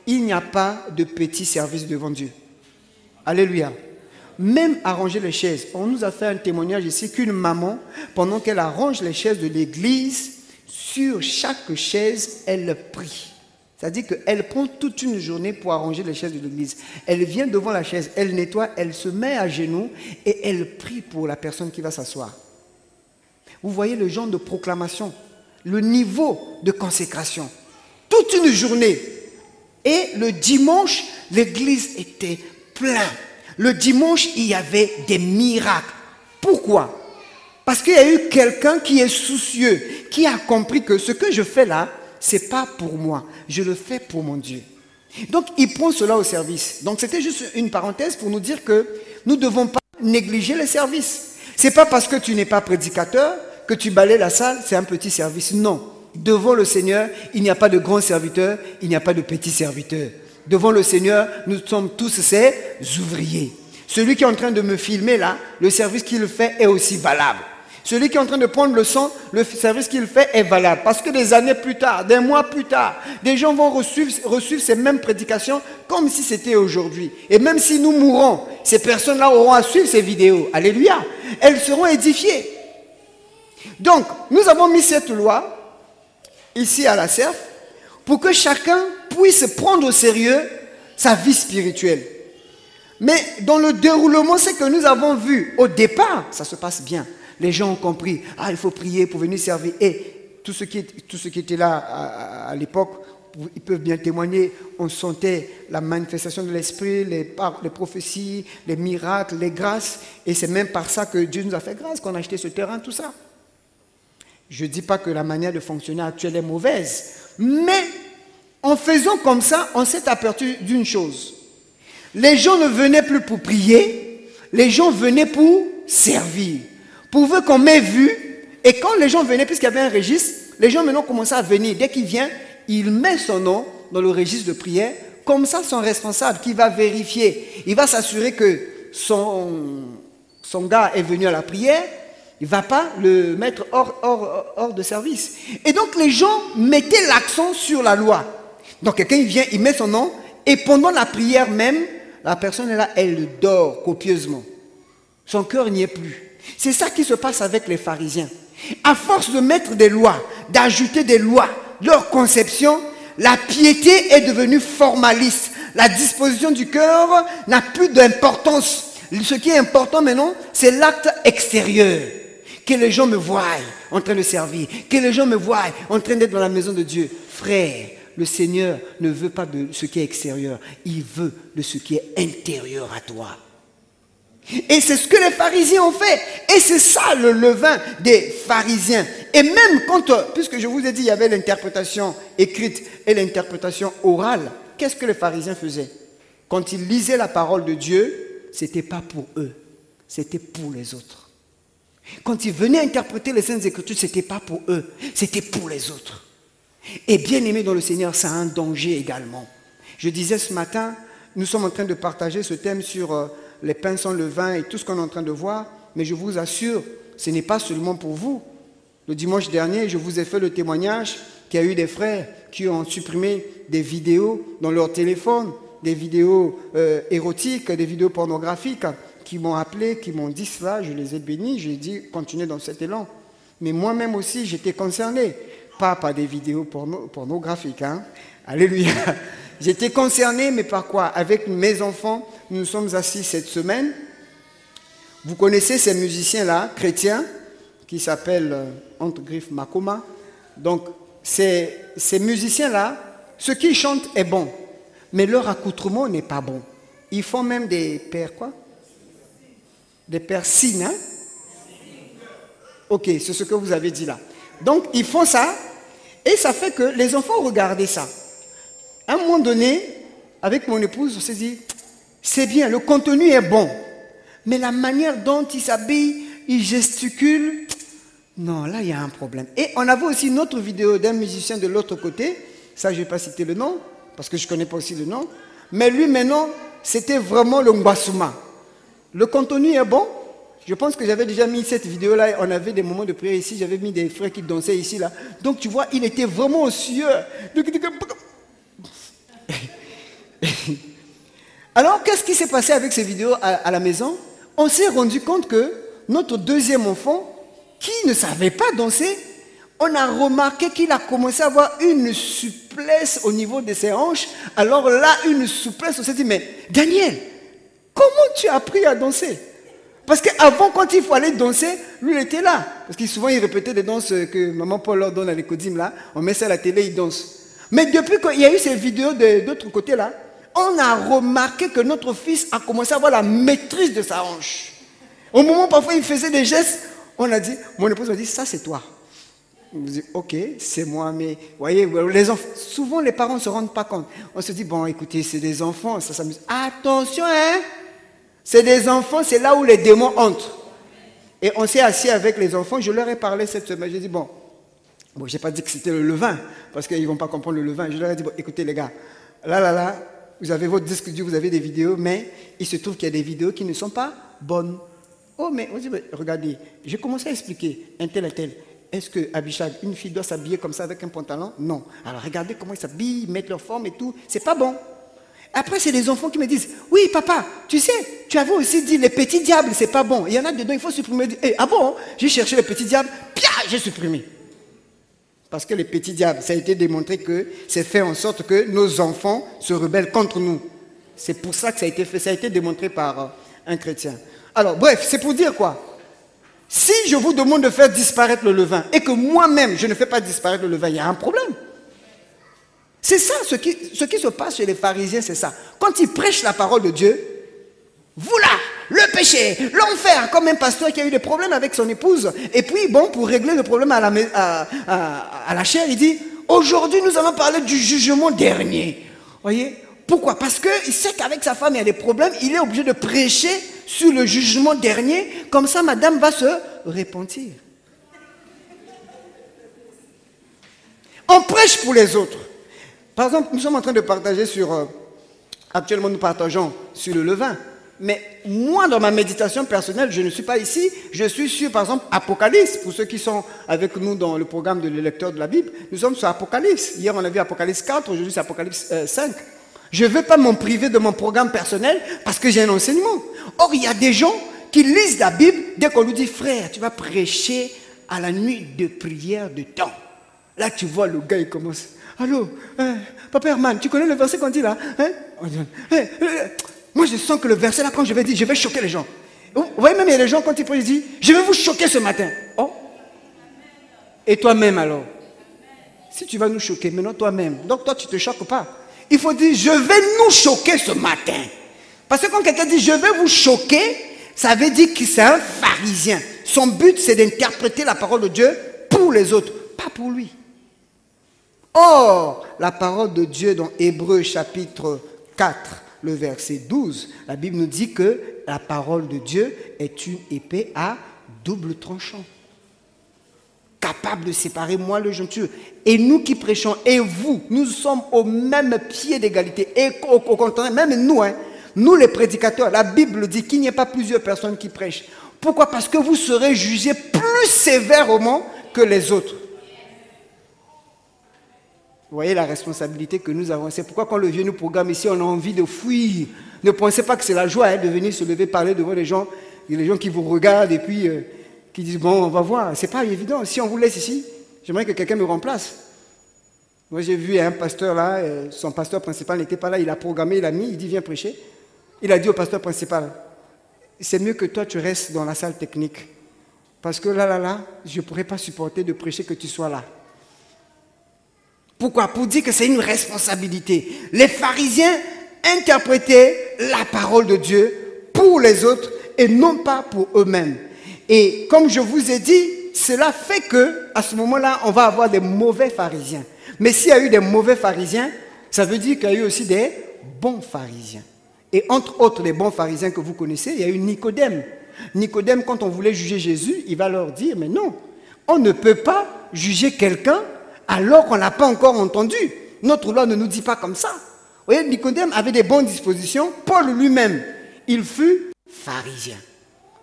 il n'y a pas de petit service devant Dieu. Alléluia. Même arranger les chaises. On nous a fait un témoignage ici qu'une maman, pendant qu'elle arrange les chaises de l'église, sur chaque chaise, elle prie. C'est-à-dire qu'elle prend toute une journée pour arranger les chaises de l'église. Elle vient devant la chaise, elle nettoie, elle se met à genoux et elle prie pour la personne qui va s'asseoir. Vous voyez le genre de proclamation, le niveau de consécration. Toute une journée. Et le dimanche, l'église était pleine. Le dimanche, il y avait des miracles. Pourquoi? Parce qu'il y a eu quelqu'un qui est soucieux, qui a compris que ce que je fais là, ce n'est pas pour moi. Je le fais pour mon Dieu. Donc, il prend cela au service. Donc, c'était juste une parenthèse pour nous dire que nous ne devons pas négliger les services. Ce n'est pas parce que tu n'es pas prédicateur que tu balayes la salle, c'est un petit service. Non. Devant le Seigneur, il n'y a pas de grands serviteurs, il n'y a pas de petits serviteurs. Devant le Seigneur, nous sommes tous ses ouvriers. Celui qui est en train de me filmer là, le service qu'il fait est aussi valable. Celui qui est en train de prendre le son, le service qu'il fait est valable. Parce que des années plus tard, des mois plus tard, des gens vont reçuivre ces mêmes prédications comme si c'était aujourd'hui. Et même si nous mourrons, ces personnes-là auront à suivre ces vidéos. Alléluia. Elles seront édifiées. Donc, nous avons mis cette loi ici à la CERF pour que chacun puisse prendre au sérieux sa vie spirituelle. Mais dans le déroulement, c'est que nous avons vu au départ, ça se passe bien. Les gens ont compris, ah, il faut prier pour venir servir. Et tous ceux qui étaient là à l'époque, ils peuvent bien témoigner, on sentait la manifestation de l'esprit, les prophéties, les miracles, les grâces. Et c'est même par ça que Dieu nous a fait grâce, qu'on a acheté ce terrain, tout ça. Je ne dis pas que la manière de fonctionner actuelle est mauvaise, mais en faisant comme ça, on s'est aperçu d'une chose. Les gens ne venaient plus pour prier, les gens venaient pour servir. Pourvu qu'on m'ait vu, et quand les gens venaient, puisqu'il y avait un registre, les gens maintenant commençaient à venir. Dès qu'il vient, il met son nom dans le registre de prière. Comme ça, son responsable qui va vérifier, il va s'assurer que son gars est venu à la prière. Il ne va pas le mettre hors de service. Et donc, les gens mettaient l'accent sur la loi. Donc, quelqu'un vient, il met son nom, et pendant la prière même, la personne est là, elle dort copieusement. Son cœur n'y est plus. C'est ça qui se passe avec les pharisiens. À force de mettre des lois, d'ajouter des lois, leur conception, la piété est devenue formaliste. La disposition du cœur n'a plus d'importance. Ce qui est important maintenant, c'est l'acte extérieur. Que les gens me voient en train de servir. Que les gens me voient en train d'être dans la maison de Dieu. Frère, le Seigneur ne veut pas de ce qui est extérieur. Il veut de ce qui est intérieur à toi. Et c'est ce que les pharisiens ont fait. Et c'est ça le levain des pharisiens. Et même quand, puisque je vous ai dit, il y avait l'interprétation écrite et l'interprétation orale, qu'est-ce que les pharisiens faisaient? Quand ils lisaient la parole de Dieu, ce n'était pas pour eux, c'était pour les autres. Quand ils venaient interpréter les Saintes Écritures, ce n'était pas pour eux, c'était pour les autres. Et bien aimé dans le Seigneur, ça a un danger également. Je disais ce matin, nous sommes en train de partager ce thème sur les pains sans levain et tout ce qu'on est en train de voir, mais je vous assure, ce n'est pas seulement pour vous. Le dimanche dernier, je vous ai fait le témoignage qu'il y a eu des frères qui ont supprimé des vidéos dans leur téléphone, des vidéos érotiques, des vidéos pornographiques, qui m'ont appelé, qui m'ont dit cela, je les ai bénis, j'ai dit continuez dans cet élan. Mais moi-même aussi, j'étais concerné, pas par des vidéos pornographiques, hein. Alléluia. J'étais concerné, mais par quoi? Avec mes enfants, nous nous sommes assis cette semaine. Vous connaissez ces musiciens-là, chrétiens, qui s'appellent, entre griffes, Makoma. Donc, ces musiciens-là, ce qu'ils chantent est bon, mais leur accoutrement n'est pas bon. Ils font même des pères quoi? Des pères signes, hein? Ok, c'est ce que vous avez dit là. Donc, ils font ça, et ça fait que les enfants regardaient ça. À un moment donné, avec mon épouse, on s'est dit, c'est bien, le contenu est bon, mais la manière dont ils s'habillent, ils gesticulent, non, là, il y a un problème. Et on avait aussi une autre vidéo d'un musicien de l'autre côté, ça, je ne vais pas citer le nom, parce que je ne connais pas aussi le nom, mais lui, maintenant, c'était vraiment le Mbassouma. Le contenu est bon. Je pense que j'avais déjà mis cette vidéo-là, on avait des moments de prière ici, j'avais mis des frères qui dansaient ici, là. Donc, tu vois, il était vraiment au sueur. Alors, qu'est-ce qui s'est passé avec ces vidéos à la maison? On s'est rendu compte que notre deuxième enfant, qui ne savait pas danser, on a remarqué qu'il a commencé à avoir une souplesse au niveau de ses hanches. Alors là, une souplesse, on s'est dit, mais Daniel, comment tu as appris à danser? Parce qu'avant, quand il faut aller danser, lui, il était là. Parce que souvent, il répétait des danses que maman Paul leur donne à l'écodime, là. On met ça à la télé, il danse. Mais depuis qu'il y a eu ces vidéos de l'autre côté, là, on a remarqué que notre fils a commencé à avoir la maîtrise de sa hanche. Au moment où parfois il faisait des gestes, on a dit, mon épouse m'a dit, ça c'est toi. On me dit, ok, c'est moi, mais vous voyez, les enfants, souvent les parents ne se rendent pas compte. On se dit, bon, écoutez, c'est des enfants, ça s'amuse. Attention, hein! C'est des enfants, c'est là où les démons entrent. Et on s'est assis avec les enfants, je leur ai parlé cette semaine. J'ai dit, bon, je n'ai pas dit que c'était le levain, parce qu'ils ne vont pas comprendre le levain. Je leur ai dit, bon, écoutez les gars, là, vous avez votre disque dur, vous avez des vidéos, mais il se trouve qu'il y a des vidéos qui ne sont pas bonnes. Oh, mais on dit, regardez, j'ai commencé à expliquer, un tel. Est-ce que Abishag, une fille doit s'habiller comme ça avec un pantalon? Non. Alors regardez comment ils s'habillent, ils mettent leur forme et tout, c'est pas bon. Après, c'est les enfants qui me disent, oui, papa, tu sais, tu avais aussi dit les petits diables, c'est pas bon. Il y en a dedans, il faut supprimer. Ah bon, j'ai cherché les petits diables, pia, j'ai supprimé. Parce que les petits diables, ça a été démontré que c'est fait en sorte que nos enfants se rebellent contre nous. C'est pour ça que ça a été fait, ça a été démontré par un chrétien. Alors, bref, c'est pour dire quoi? Si je vous demande de faire disparaître le levain et que moi-même, je ne fais pas disparaître le levain, il y a un problème. C'est ça, ce qui se passe chez les pharisiens, c'est ça. Quand ils prêchent la parole de Dieu, voilà, le péché, l'enfer, comme un pasteur qui a eu des problèmes avec son épouse. Et puis, bon, pour régler le problème à la chair, il dit, aujourd'hui, nous allons parler du jugement dernier. Voyez? Pourquoi? Parce qu'il sait qu'avec sa femme, il y a des problèmes, il est obligé de prêcher sur le jugement dernier, comme ça, madame va se repentir. On prêche pour les autres. Par exemple, nous sommes en train de partager sur... actuellement, nous partageons sur le levain. Mais moi, dans ma méditation personnelle, je ne suis pas ici. Je suis sur, par exemple, Apocalypse. Pour ceux qui sont avec nous dans le programme de lecteur de la Bible, nous sommes sur Apocalypse. Hier, on a vu Apocalypse 4, aujourd'hui, c'est Apocalypse 5. Je ne veux pas m'en priver de mon programme personnel parce que j'ai un enseignement. Or, il y a des gens qui lisent la Bible dès qu'on lui dit, frère, tu vas prêcher à la nuit de prière de temps. Là, tu vois, le gars, il commence. Allô, Papa Herman, tu connais le verset qu'on dit là, hein? Moi, je sens que le verset là, quand je vais dire, je vais choquer les gens. Vous voyez, même il y a des gens, quand ils prient, ils disent, je vais vous choquer ce matin. Oh. Et toi-même alors? Si tu vas nous choquer, maintenant toi-même. Donc toi, tu ne te choques pas. Il faut dire, je vais nous choquer ce matin. Parce que quand quelqu'un dit, je vais vous choquer, ça veut dire que c'est un pharisien. Son but, c'est d'interpréter la parole de Dieu pour les autres, pas pour lui. Or, la parole de Dieu dans Hébreux chapitre 4, le verset 12, la Bible nous dit que la parole de Dieu est une épée à double tranchant. Capable de séparer moi le gentil. Et nous qui prêchons, et vous, nous sommes au même pied d'égalité. Et au contraire, même nous, hein, nous les prédicateurs, la Bible dit qu'il n'y a pas plusieurs personnes qui prêchent. Pourquoi? Parce que vous serez jugés plus sévèrement que les autres. Vous voyez la responsabilité que nous avons. C'est pourquoi quand le vieux nous programme ici, on a envie de fuir. Ne pensez pas que c'est la joie de venir se lever, parler devant les gens. Il y a les gens qui vous regardent et puis qui disent, bon, on va voir. Ce n'est pas évident. Si on vous laisse ici, j'aimerais que quelqu'un me remplace. Moi, j'ai vu un pasteur là, son pasteur principal n'était pas là, il a programmé, il a mis, il dit, viens prêcher. Il a dit au pasteur principal, c'est mieux que toi, tu restes dans la salle technique. Parce que là, je ne pourrais pas supporter de prêcher que tu sois là. Pourquoi? Pour dire que c'est une responsabilité. Les pharisiens interprétaient la parole de Dieu pour les autres et non pas pour eux-mêmes. Et comme je vous ai dit, cela fait que à ce moment-là, on va avoir des mauvais pharisiens. Mais s'il y a eu des mauvais pharisiens, ça veut dire qu'il y a eu aussi des bons pharisiens. Et entre autres, les bons pharisiens que vous connaissez, il y a eu Nicodème. Nicodème, quand on voulait juger Jésus, il va leur dire, mais non, on ne peut pas juger quelqu'un alors qu'on ne l'a pas encore entendu. Notre loi ne nous dit pas comme ça. Vous voyez, Nicodème avait des bonnes dispositions. Paul lui-même, il fut pharisien.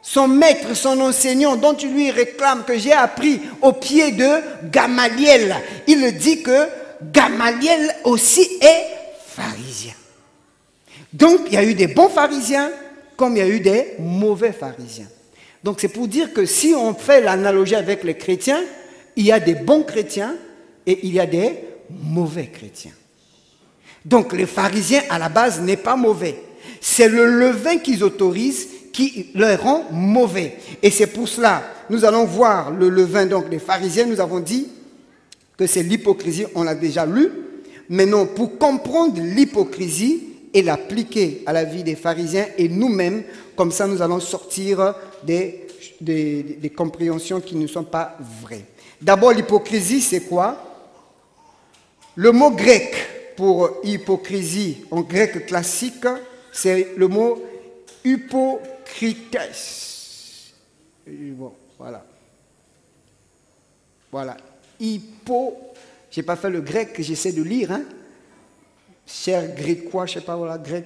Son maître, son enseignant, dont tu lui réclames que j'ai appris au pied de Gamaliel, il dit que Gamaliel aussi est pharisien. Donc, il y a eu des bons pharisiens comme il y a eu des mauvais pharisiens. Donc, c'est pour dire que si on fait l'analogie avec les chrétiens, il y a des bons chrétiens et il y a des mauvais chrétiens. Donc, les pharisiens, à la base, n'est pas mauvais. C'est le levain qu'ils autorisent qui leur rend mauvais. Et c'est pour cela, nous allons voir le levain, donc les pharisiens, nous avons dit que c'est l'hypocrisie, on l'a déjà lu. Maintenant, pour comprendre l'hypocrisie et l'appliquer à la vie des pharisiens et nous-mêmes, comme ça nous allons sortir des compréhensions qui ne sont pas vraies. D'abord, l'hypocrisie, c'est quoi? Le mot grec pour hypocrisie, en grec classique, c'est le mot hypocrites. Bon, voilà. Voilà. Je n'ai pas fait le grec, j'essaie de lire. Hein? Cher grécois, je ne sais pas, voilà, grec.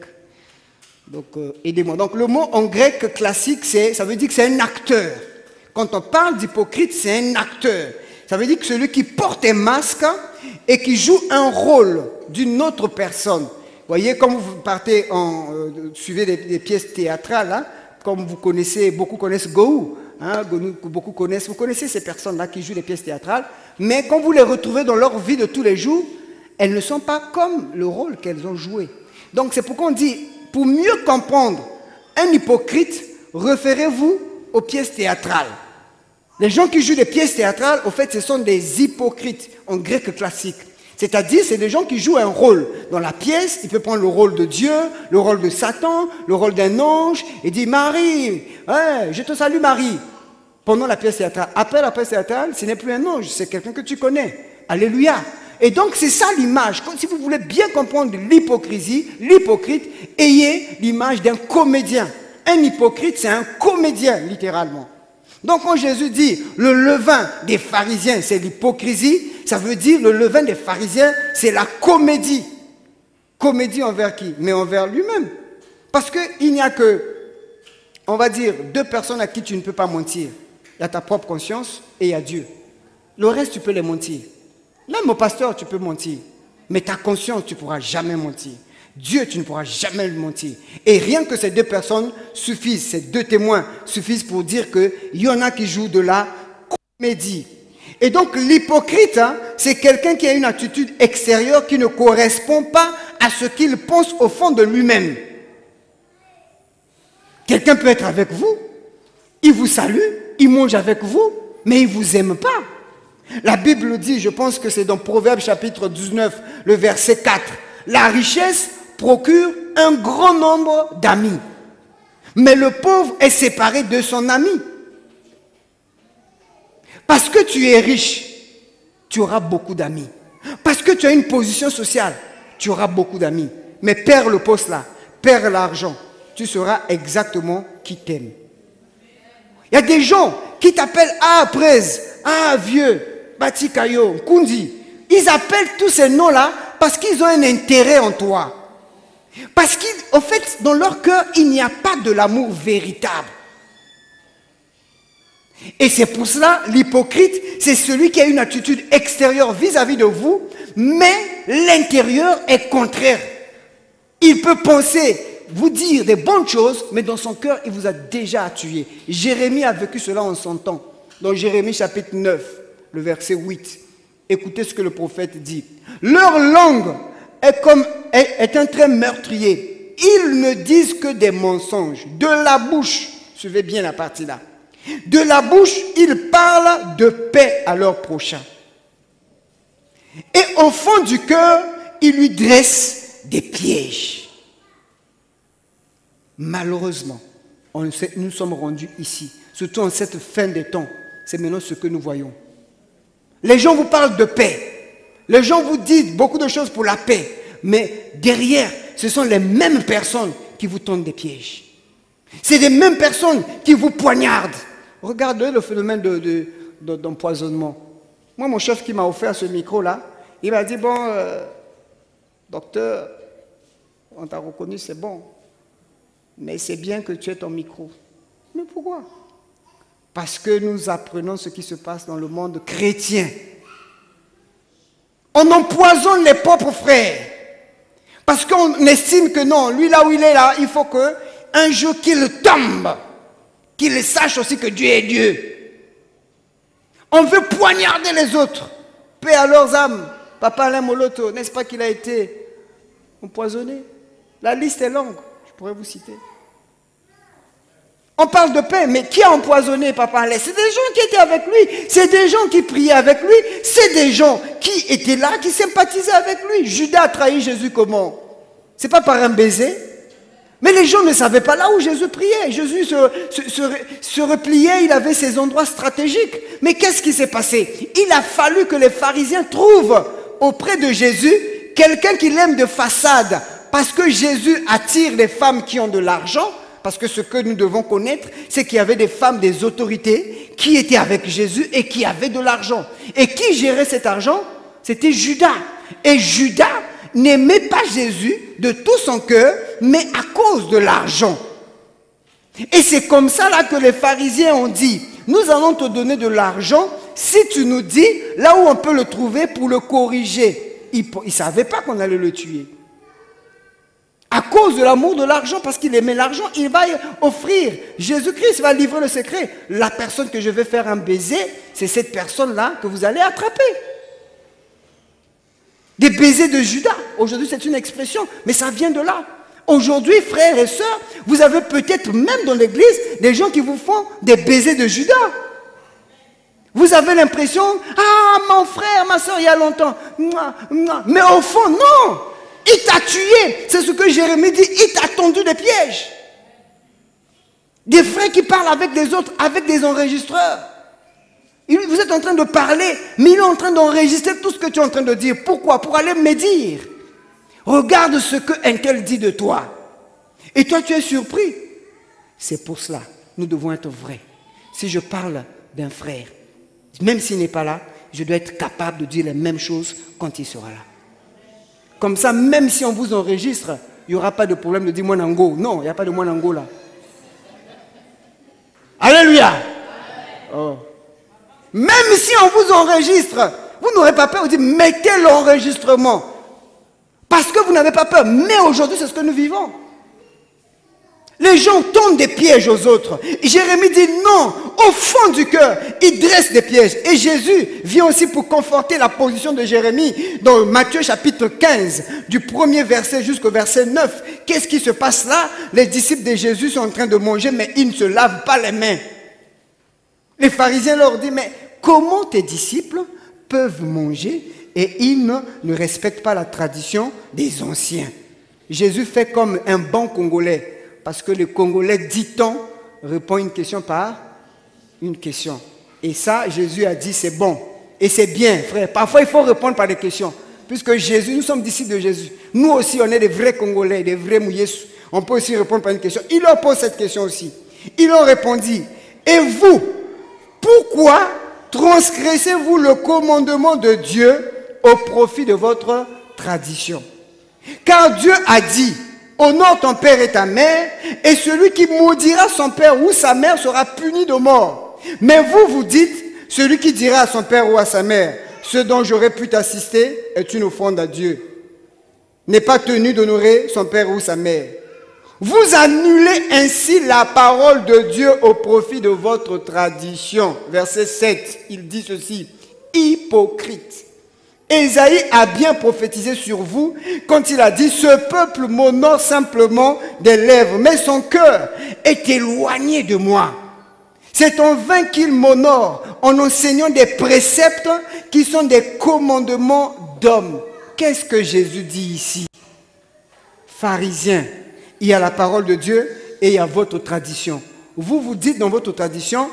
Donc, aidez-moi. Donc, le mot en grec classique, ça veut dire que c'est un acteur. Quand on parle d'hypocrite, c'est un acteur. Ça veut dire que celui qui porte un masque et qui joue un rôle d'une autre personne. Vous voyez, comme vous partez suivez des pièces théâtrales, hein, comme vous connaissez, beaucoup connaissent Gou, hein, beaucoup connaissent, vous connaissez ces personnes-là qui jouent des pièces théâtrales, mais quand vous les retrouvez dans leur vie de tous les jours, elles ne sont pas comme le rôle qu'elles ont joué. Donc c'est pourquoi on dit, pour mieux comprendre un hypocrite, référez-vous aux pièces théâtrales. Les gens qui jouent des pièces théâtrales, au fait, ce sont des hypocrites en grec classique. C'est-à-dire, c'est des gens qui jouent un rôle. Dans la pièce, il peut prendre le rôle de Dieu, le rôle de Satan, le rôle d'un ange, et dit, Marie, ouais, je te salue Marie. Pendant la pièce théâtrale. Après la pièce théâtrale, ce n'est plus un ange, c'est quelqu'un que tu connais. Alléluia. Et donc, c'est ça l'image. Si vous voulez bien comprendre l'hypocrisie, l'hypocrite, ayez l'image d'un comédien. Un hypocrite, c'est un comédien, littéralement. Donc, quand Jésus dit le levain des pharisiens, c'est l'hypocrisie, ça veut dire le levain des pharisiens, c'est la comédie. Comédie envers qui? Mais envers lui-même. Parce qu'il n'y a que, on va dire, deux personnes à qui tu ne peux pas mentir. Il y a ta propre conscience et il y a Dieu. Le reste, tu peux les mentir. Même au pasteur, tu peux mentir. Mais ta conscience, tu ne pourras jamais mentir. Dieu, tu ne pourras jamais lui mentir. Et rien que ces deux personnes suffisent, ces deux témoins suffisent pour dire qu'il y en a qui jouent de la comédie. Et donc l'hypocrite, hein, c'est quelqu'un qui a une attitude extérieure qui ne correspond pas à ce qu'il pense au fond de lui-même. Quelqu'un peut être avec vous, il vous salue, il mange avec vous, mais il ne vous aime pas. La Bible dit, je pense que c'est dans Proverbes chapitre 19, le verset 4, la richesse procure un grand nombre d'amis, mais le pauvre est séparé de son ami. Parce que tu es riche, tu auras beaucoup d'amis. Parce que tu as une position sociale, tu auras beaucoup d'amis. Mais perds le poste là, perds l'argent, tu sauras exactement qui t'aime. Il y a des gens qui t'appellent Praise, Vieux, Batikayo, Kundi. Ils appellent tous ces noms-là parce qu'ils ont un intérêt en toi. Parce qu'en fait, dans leur cœur, il n'y a pas de l'amour véritable. Et c'est pour cela, l'hypocrite, c'est celui qui a une attitude extérieure vis-à-vis de vous, mais l'intérieur est contraire. Il peut penser, vous dire des bonnes choses, mais dans son cœur, il vous a déjà tué. Jérémie a vécu cela en son temps. Dans Jérémie chapitre 9, le verset 8. Écoutez ce que le prophète dit. Leur langue est un trait meurtrier. Ils ne disent que des mensonges. De la bouche, suivez bien la partie là. De la bouche, ils parlent de paix à leur prochain. Et au fond du cœur, il lui dresse des pièges. Malheureusement, nous sommes rendus ici, surtout en cette fin des temps. C'est maintenant ce que nous voyons. Les gens vous parlent de paix. Les gens vous disent beaucoup de choses pour la paix. Mais derrière, ce sont les mêmes personnes qui vous tendent des pièges. C'est les mêmes personnes qui vous poignardent. Regardez le phénomène d'empoisonnement. Moi, mon chef qui m'a offert ce micro-là, il m'a dit, bon, docteur, on t'a reconnu, c'est bon. Mais c'est bien que tu aies ton micro. Mais pourquoi? Parce que nous apprenons ce qui se passe dans le monde chrétien. On empoisonne les propres frères. Parce qu'on estime que non, lui là où il est là, il faut qu'un jour qu'il tombe, qu'il sache aussi que Dieu est Dieu. On veut poignarder les autres. Paix à leurs âmes. Papa Alain Moloto, n'est-ce pas qu'il a été empoisonné? La liste est longue, je pourrais vous citer. On parle de paix, mais qui a empoisonné Papa Alain? C'est des gens qui étaient avec lui, c'est des gens qui priaient avec lui, c'est des gens qui étaient là, qui sympathisaient avec lui. Judas a trahi Jésus comment? C'est pas par un baiser. Mais les gens ne savaient pas là où Jésus priait. Jésus se repliait, il avait ses endroits stratégiques. Mais qu'est-ce qui s'est passé? Il a fallu que les pharisiens trouvent auprès de Jésus quelqu'un qui l'aime de façade. Parce que Jésus attire les femmes qui ont de l'argent. Parce que ce que nous devons connaître, c'est qu'il y avait des femmes, des autorités qui étaient avec Jésus et qui avaient de l'argent. Et qui gérait cet argent? C'était Judas. Et Judas n'aimait pas Jésus de tout son cœur, mais à cause de l'argent. Et c'est comme ça là que les pharisiens ont dit, nous allons te donner de l'argent si tu nous dis là où on peut le trouver pour le corriger. Ils ne savaient pas qu'on allait le tuer. À cause de l'amour de l'argent, parce qu'il aimait l'argent, il va offrir. Jésus-Christ va livrer le secret. La personne que je vais faire un baiser, c'est cette personne-là que vous allez attraper. Des baisers de Judas. Aujourd'hui, c'est une expression, mais ça vient de là. Aujourd'hui, frères et sœurs, vous avez peut-être même dans l'église des gens qui vous font des baisers de Judas. Vous avez l'impression, ah, mon frère, ma soeur, il y a longtemps. Mais au fond, non. Il t'a tué. C'est ce que Jérémie dit. Il t'a tendu des pièges. Des frères qui parlent avec des autres, avec des enregistreurs. Vous êtes en train de parler, mais il est en train d'enregistrer tout ce que tu es en train de dire. Pourquoi? Pour aller me dire. Regarde ce qu'un tel dit de toi. Et toi, tu es surpris. C'est pour cela, nous devons être vrais. Si je parle d'un frère, même s'il n'est pas là, je dois être capable de dire les mêmes choses quand il sera là. Comme ça, même si on vous enregistre, il n'y aura pas de problème de dire Mwanango. Non, il n'y a pas de Mwanango là. Alléluia. Oh. Même si on vous enregistre, vous n'aurez pas peur de dire mettez l'enregistrement. Parce que vous n'avez pas peur. Mais aujourd'hui, c'est ce que nous vivons. Les gens tendent des pièges aux autres. Et Jérémie dit non, au fond du cœur, il dresse des pièges. Et Jésus vient aussi pour conforter la position de Jérémie dans Matthieu chapitre 15, du premier verset jusqu'au verset 9. Qu'est-ce qui se passe là? Les disciples de Jésus sont en train de manger, mais ils ne se lavent pas les mains. Les pharisiens leur disent, mais comment tes disciples peuvent manger et ils ne respectent pas la tradition des anciens? Jésus fait comme un bon Congolais. Parce que le Congolais, dit-on, répond une question par une question. Et ça, Jésus a dit, c'est bon. Et c'est bien, frère. Parfois, il faut répondre par des questions. Puisque Jésus, nous sommes disciples de Jésus. Nous aussi, on est des vrais Congolais, des vrais Mouyesou. On peut aussi répondre par une question. Il leur pose cette question aussi. Ils ont répondu, et vous, pourquoi transgressez-vous le commandement de Dieu au profit de votre tradition? Car Dieu a dit, honore ton père et ta mère, et celui qui maudira son père ou sa mère sera puni de mort. Mais vous, vous dites, celui qui dira à son père ou à sa mère, ce dont j'aurais pu t'assister est une offrande à Dieu, n'est pas tenu d'honorer son père ou sa mère. Vous annulez ainsi la parole de Dieu au profit de votre tradition. Verset 7, il dit ceci, hypocrite. Ésaïe a bien prophétisé sur vous quand il a dit « Ce peuple m'honore simplement des lèvres, mais son cœur est éloigné de moi. C'est en vain qu'il m'honore en enseignant des préceptes qui sont des commandements d'hommes. Qu'est-ce que Jésus dit ici? Pharisiens, il y a la parole de Dieu et il y a votre tradition. Vous vous dites dans votre tradition,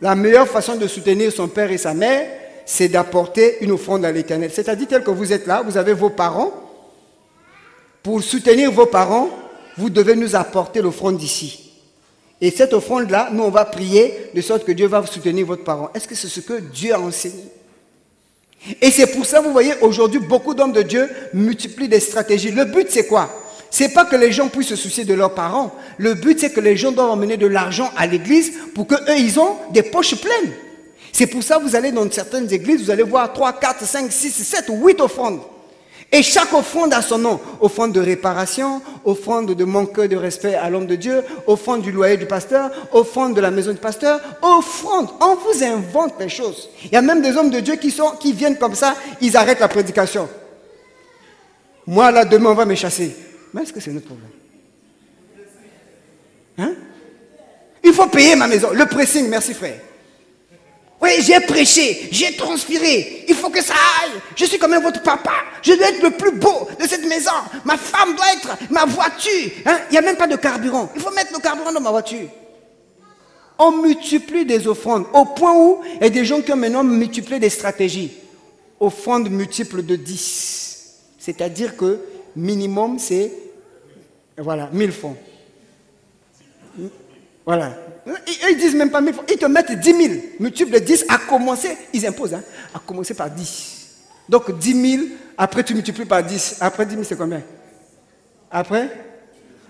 la meilleure façon de soutenir son père et sa mère, c'est d'apporter une offrande à l'Éternel. C'est-à-dire tel que vous êtes là, vous avez vos parents. Pour soutenir vos parents, vous devez nous apporter l'offrande d'ici. Et cette offrande-là, nous on va prier de sorte que Dieu va vous soutenir votre parent. Est-ce que c'est ce que Dieu a enseigné? Et c'est pour ça, vous voyez, aujourd'hui, beaucoup d'hommes de Dieu multiplient des stratégies. Le but, c'est quoi? C'est pas que les gens puissent se soucier de leurs parents. Le but, c'est que les gens doivent emmener de l'argent à l'église pour qu'eux, ils ont des poches pleines. C'est pour ça que vous allez dans certaines églises, vous allez voir 3, 4, 5, 6, 7, 8 offrandes. Et chaque offrande a son nom. Offrande de réparation, offrande de manque de respect à l'homme de Dieu, offrande du loyer du pasteur, offrande de la maison du pasteur, offrande. On vous invente les choses. Il y a même des hommes de Dieu qui viennent comme ça, ils arrêtent la prédication. Moi, là, demain, on va me chasser. Mais est-ce que c'est notre problème? Hein? Il faut payer ma maison. Le pressing, merci frère. Oui, j'ai prêché, j'ai transpiré. Il faut que ça aille. Je suis quand même votre papa. Je dois être le plus beau de cette maison. Ma femme doit être ma voiture. Hein? Il n'y a même pas de carburant. Il faut mettre le carburant dans ma voiture. On multiplie des offrandes au point où il y a des gens qui ont maintenant multiplié des stratégies. Offrandes multiples de 10. C'est-à-dire que minimum, c'est voilà, 1000 francs. Voilà. Ils disent même pas 1000 francs. Ils te mettent 10 000. Multiple de 10, à commencer, ils imposent, hein, à commencer par 10. Donc 10 000, après tu multiplies par 10. Après 10 000, c'est combien? Après?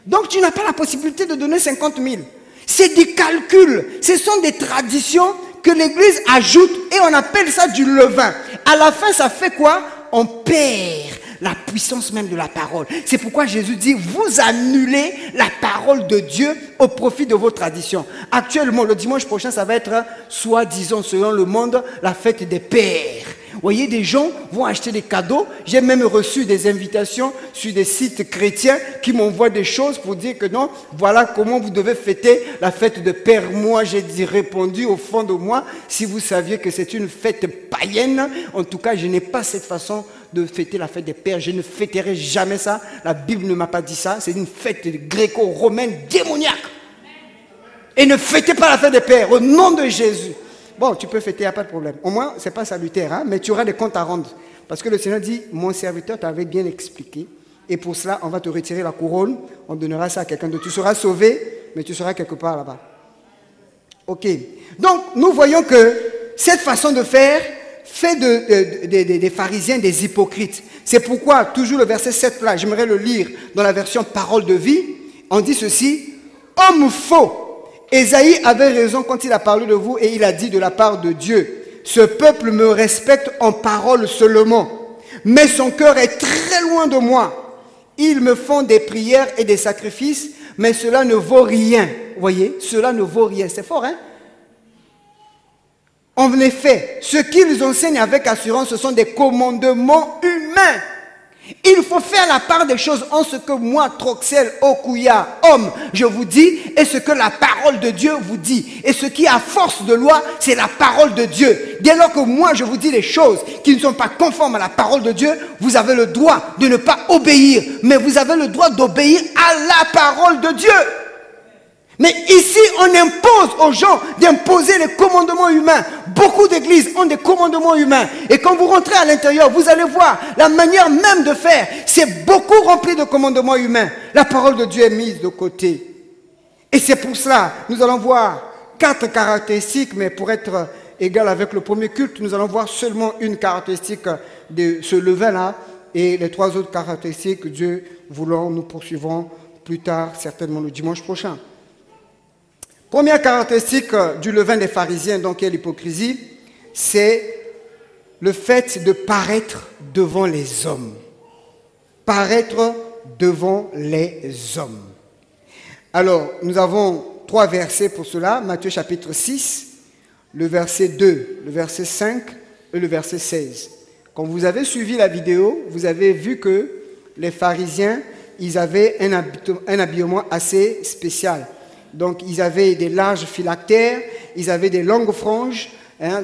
Donc tu n'as pas la possibilité de donner 50 000. C'est des calculs. Ce sont des traditions que l'Église ajoute et on appelle ça du levain. À la fin, ça fait quoi? On perd la puissance même de la parole. C'est pourquoi Jésus dit, vous annulez la parole de Dieu au profit de vos traditions. Actuellement, le dimanche prochain, ça va être, soi-disant, selon le monde, la fête des pères. Vous voyez, des gens vont acheter des cadeaux. J'ai même reçu des invitations sur des sites chrétiens qui m'envoient des choses pour dire que non, voilà comment vous devez fêter la fête de père. Moi, j'ai répondu au fond de moi, si vous saviez que c'est une fête païenne, en tout cas, je n'ai pas cette façon de fêter la fête des pères. Je ne fêterai jamais ça. La Bible ne m'a pas dit ça. C'est une fête gréco-romaine démoniaque. Et ne fêtez pas la fête des pères au nom de Jésus. Bon, tu peux fêter, il n'y a pas de problème. Au moins, ce n'est pas salutaire, hein, mais tu auras des comptes à rendre. Parce que le Seigneur dit, mon serviteur t'avait bien expliqué. Et pour cela, on va te retirer la couronne. On donnera ça à quelqu'un d'autre. Tu seras sauvé, mais tu seras quelque part là-bas. Ok. Donc, nous voyons que cette façon de faire fait des pharisiens des hypocrites. C'est pourquoi, toujours le verset 7 là, j'aimerais le lire dans la version parole de vie. On dit ceci, homme faux. Ésaïe avait raison quand il a parlé de vous et il a dit de la part de Dieu, ce peuple me respecte en parole seulement, mais son cœur est très loin de moi. Ils me font des prières et des sacrifices, mais cela ne vaut rien. Vous voyez, cela ne vaut rien. C'est fort, hein? En effet, ce qu'ils enseignent avec assurance, ce sont des commandements humains. Il faut faire la part des choses en ce que moi, Troxel, Okuya, homme, je vous dis, et ce que la parole de Dieu vous dit. Et ce qui a force de loi, c'est la parole de Dieu. Dès lors que moi, je vous dis les choses qui ne sont pas conformes à la parole de Dieu, vous avez le droit de ne pas obéir. Mais vous avez le droit d'obéir à la parole de Dieu. Mais ici, on impose aux gens d'imposer les commandements humains. Beaucoup d'églises ont des commandements humains. Et quand vous rentrez à l'intérieur, vous allez voir la manière même de faire. C'est beaucoup rempli de commandements humains. La parole de Dieu est mise de côté. Et c'est pour cela, nous allons voir 4 caractéristiques, mais pour être égal avec le premier culte, nous allons voir seulement une caractéristique de ce levain-là. Et les 3 autres caractéristiques, Dieu voulant, nous poursuivrons plus tard, certainement le dimanche prochain. Première caractéristique du levain des pharisiens, donc qui est l'hypocrisie, c'est le fait de paraître devant les hommes. Paraître devant les hommes. Alors, nous avons 3 versets pour cela. Matthieu chapitre 6, le verset 2, le verset 5 et le verset 16. Quand vous avez suivi la vidéo, vous avez vu que les pharisiens, ils avaient un habillement assez spécial. Donc, ils avaient des larges phylactères, ils avaient des longues franges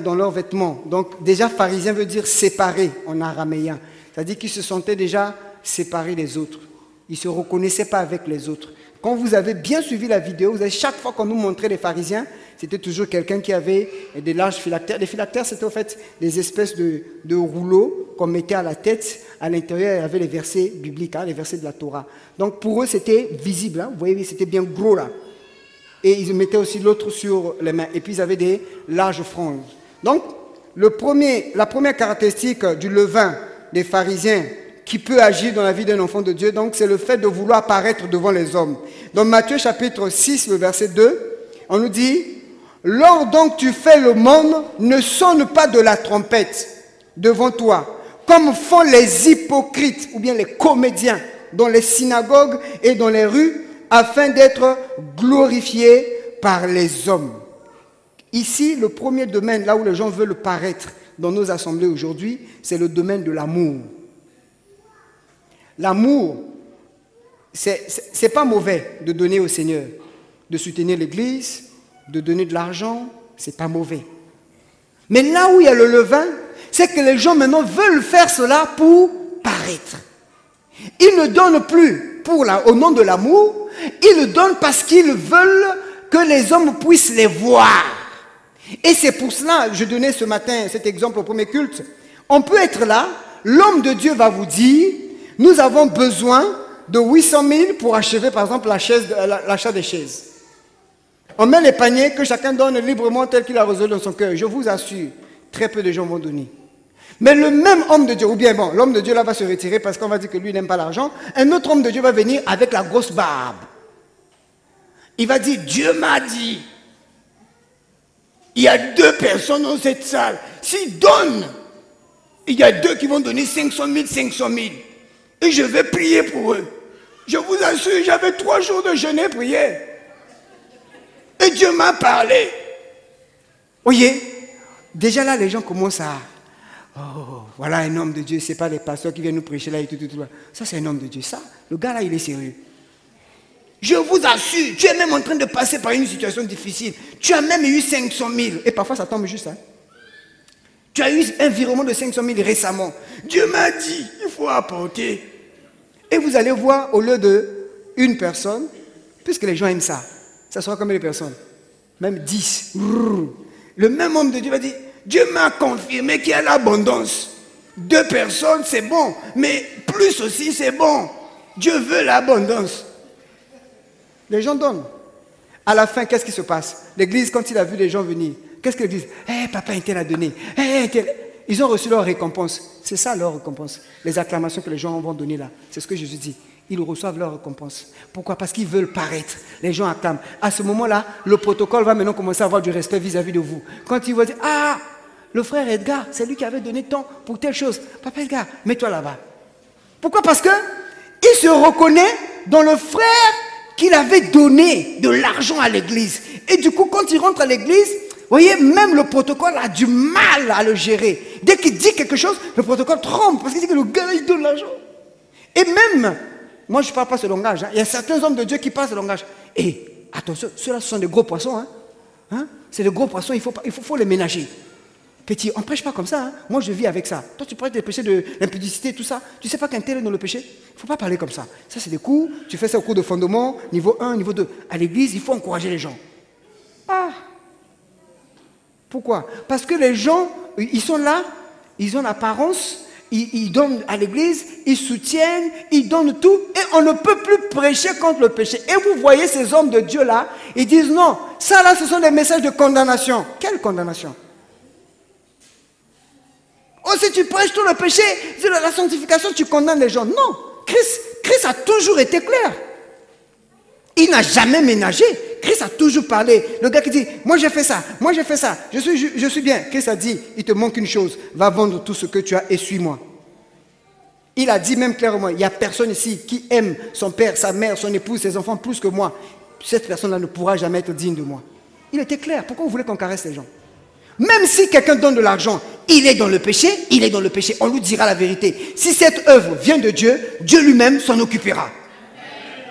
dans leurs vêtements. Donc, déjà, pharisien veut dire séparé en araméen. C'est-à-dire qu'ils se sentaient déjà séparés des autres. Ils ne se reconnaissaient pas avec les autres. Quand vous avez bien suivi la vidéo, vous avez, chaque fois qu'on nous montrait les pharisiens, c'était toujours quelqu'un qui avait des larges phylactères. Les phylactères, c'était en fait des espèces de rouleaux qu'on mettait à la tête. À l'intérieur, il y avait les versets bibliques, les versets de la Torah. Donc pour eux, c'était visible. Vous voyez, c'était bien gros là. Et ils mettaient aussi l'autre sur les mains. Et puis ils avaient des larges franges. Donc, la première caractéristique du levain des pharisiens qui peut agir dans la vie d'un enfant de Dieu, donc c'est le fait de vouloir apparaître devant les hommes. Dans Matthieu chapitre 6, le verset 2, on nous dit « Lors donc tu fais le monde, ne sonne pas de la trompette devant toi, comme font les hypocrites ou bien les comédiens dans les synagogues et dans les rues, afin d'être glorifiés par les hommes. » Ici, le premier domaine, là où les gens veulent paraître dans nos assemblées aujourd'hui, c'est le domaine de l'amour. L'amour, c'est pas mauvais de donner au Seigneur, de soutenir l'Église, de donner de l'argent, c'est pas mauvais. Mais là où il y a le levain, c'est que les gens maintenant veulent faire cela pour paraître. Ils ne donnent plus au nom de l'amour, ils le donnent parce qu'ils veulent que les hommes puissent les voir. Et c'est pour cela, je donnais ce matin cet exemple au premier culte, on peut être là, l'homme de Dieu va vous dire, nous avons besoin de 800 000 pour achever par exemple l'achat des chaises. On met les paniers que chacun donne librement tel qu'il a résolu dans son cœur. Je vous assure, très peu de gens vont donner. Mais le même homme de Dieu, ou bien bon, l'homme de Dieu là va se retirer parce qu'on va dire que lui n'aime pas l'argent. Un autre homme de Dieu va venir avec la grosse barbe. Il va dire, Dieu m'a dit, il y a 2 personnes dans cette salle. S'ils donnent, il y a 2 qui vont donner 500 000, 500 000. Et je vais prier pour eux. Je vous assure, j'avais 3 jours de jeûne et prière. Et Dieu m'a parlé. Voyez, déjà là, les gens commencent à... Oh, voilà un homme de Dieu, ce n'est pas les pasteurs qui viennent nous prêcher là et tout. Ça, c'est un homme de Dieu. Ça, le gars là, il est sérieux. Je vous assure, tu es même en train de passer par une situation difficile. Tu as même eu 500 000. Et parfois, ça tombe juste. Hein. Tu as eu un virement de 500 000 récemment. Dieu m'a dit, il faut apporter. Et vous allez voir, au lieu de une personne, puisque les gens aiment ça, ça sera combien de personnes? Même 10. Le même homme de Dieu va dire, Dieu m'a confirmé qu'il y a l'abondance. 2 personnes, c'est bon. Mais plus aussi, c'est bon. Dieu veut l'abondance. Les gens donnent. À la fin, qu'est-ce qui se passe? L'église, quand il a vu les gens venir, qu'est-ce qu'ils disent? Papa, il t'a donné. Ils ont reçu leur récompense. C'est ça leur récompense. Les acclamations que les gens vont donner là. C'est ce que Jésus dit. Ils reçoivent leur récompense. Pourquoi? Parce qu'ils veulent paraître. Les gens acclament. À ce moment-là, le protocole va maintenant commencer à avoir du respect vis-à-vis de vous. Quand ils vont dire, ah, le frère Edgar, c'est lui qui avait donné tant pour telle chose. Papa Edgar, mets-toi là-bas. Pourquoi? Parce qu'il se reconnaît dans le frère qu'il avait donné de l'argent à l'église. Et du coup, quand il rentre à l'église, vous voyez, même le protocole a du mal à le gérer. Dès qu'il dit quelque chose, le protocole tremble parce qu'il dit que le gars, il donne l'argent. Et même, moi je ne parle pas ce langage, hein. Il y a certains hommes de Dieu qui parlent ce langage. Et attention, ceux-là ce sont des gros poissons. Hein. C'est des gros poissons, il faut les ménager. Petit, on ne prêche pas comme ça. Hein. Moi je vis avec ça. Toi tu prêches des péchés de l'impudicité, tout ça. Tu ne sais pas qu'un tel est dans le péché. Il ne faut pas parler comme ça. Ça c'est des cours, tu fais ça au cours de fondement, niveau 1, niveau 2. À l'église, il faut encourager les gens. Ah! Pourquoi? Parce que les gens, ils sont là, ils ont l'apparence, ils donnent à l'église, ils soutiennent, ils donnent tout, et on ne peut plus prêcher contre le péché. Et vous voyez ces hommes de Dieu là, ils disent non, ça là, ce sont des messages de condamnation. Quelle condamnation? Oh, si tu prêches tout le péché, la sanctification, tu condamnes les gens. Non, Christ a toujours été clair. Il n'a jamais ménagé. Christ a toujours parlé. Le gars qui dit, moi j'ai fait ça, moi j'ai fait ça, je suis bien. Christ a dit, il te manque une chose, va vendre tout ce que tu as et suis-moi. Il a dit même clairement, il n'y a personne ici qui aime son père, sa mère, son épouse, ses enfants plus que moi. Cette personne-là ne pourra jamais être digne de moi. Il était clair. Pourquoi vous voulez qu'on caresse les gens? Même si quelqu'un donne de l'argent, il est dans le péché, il est dans le péché. On lui dira la vérité. Si cette œuvre vient de Dieu, Dieu lui-même s'en occupera.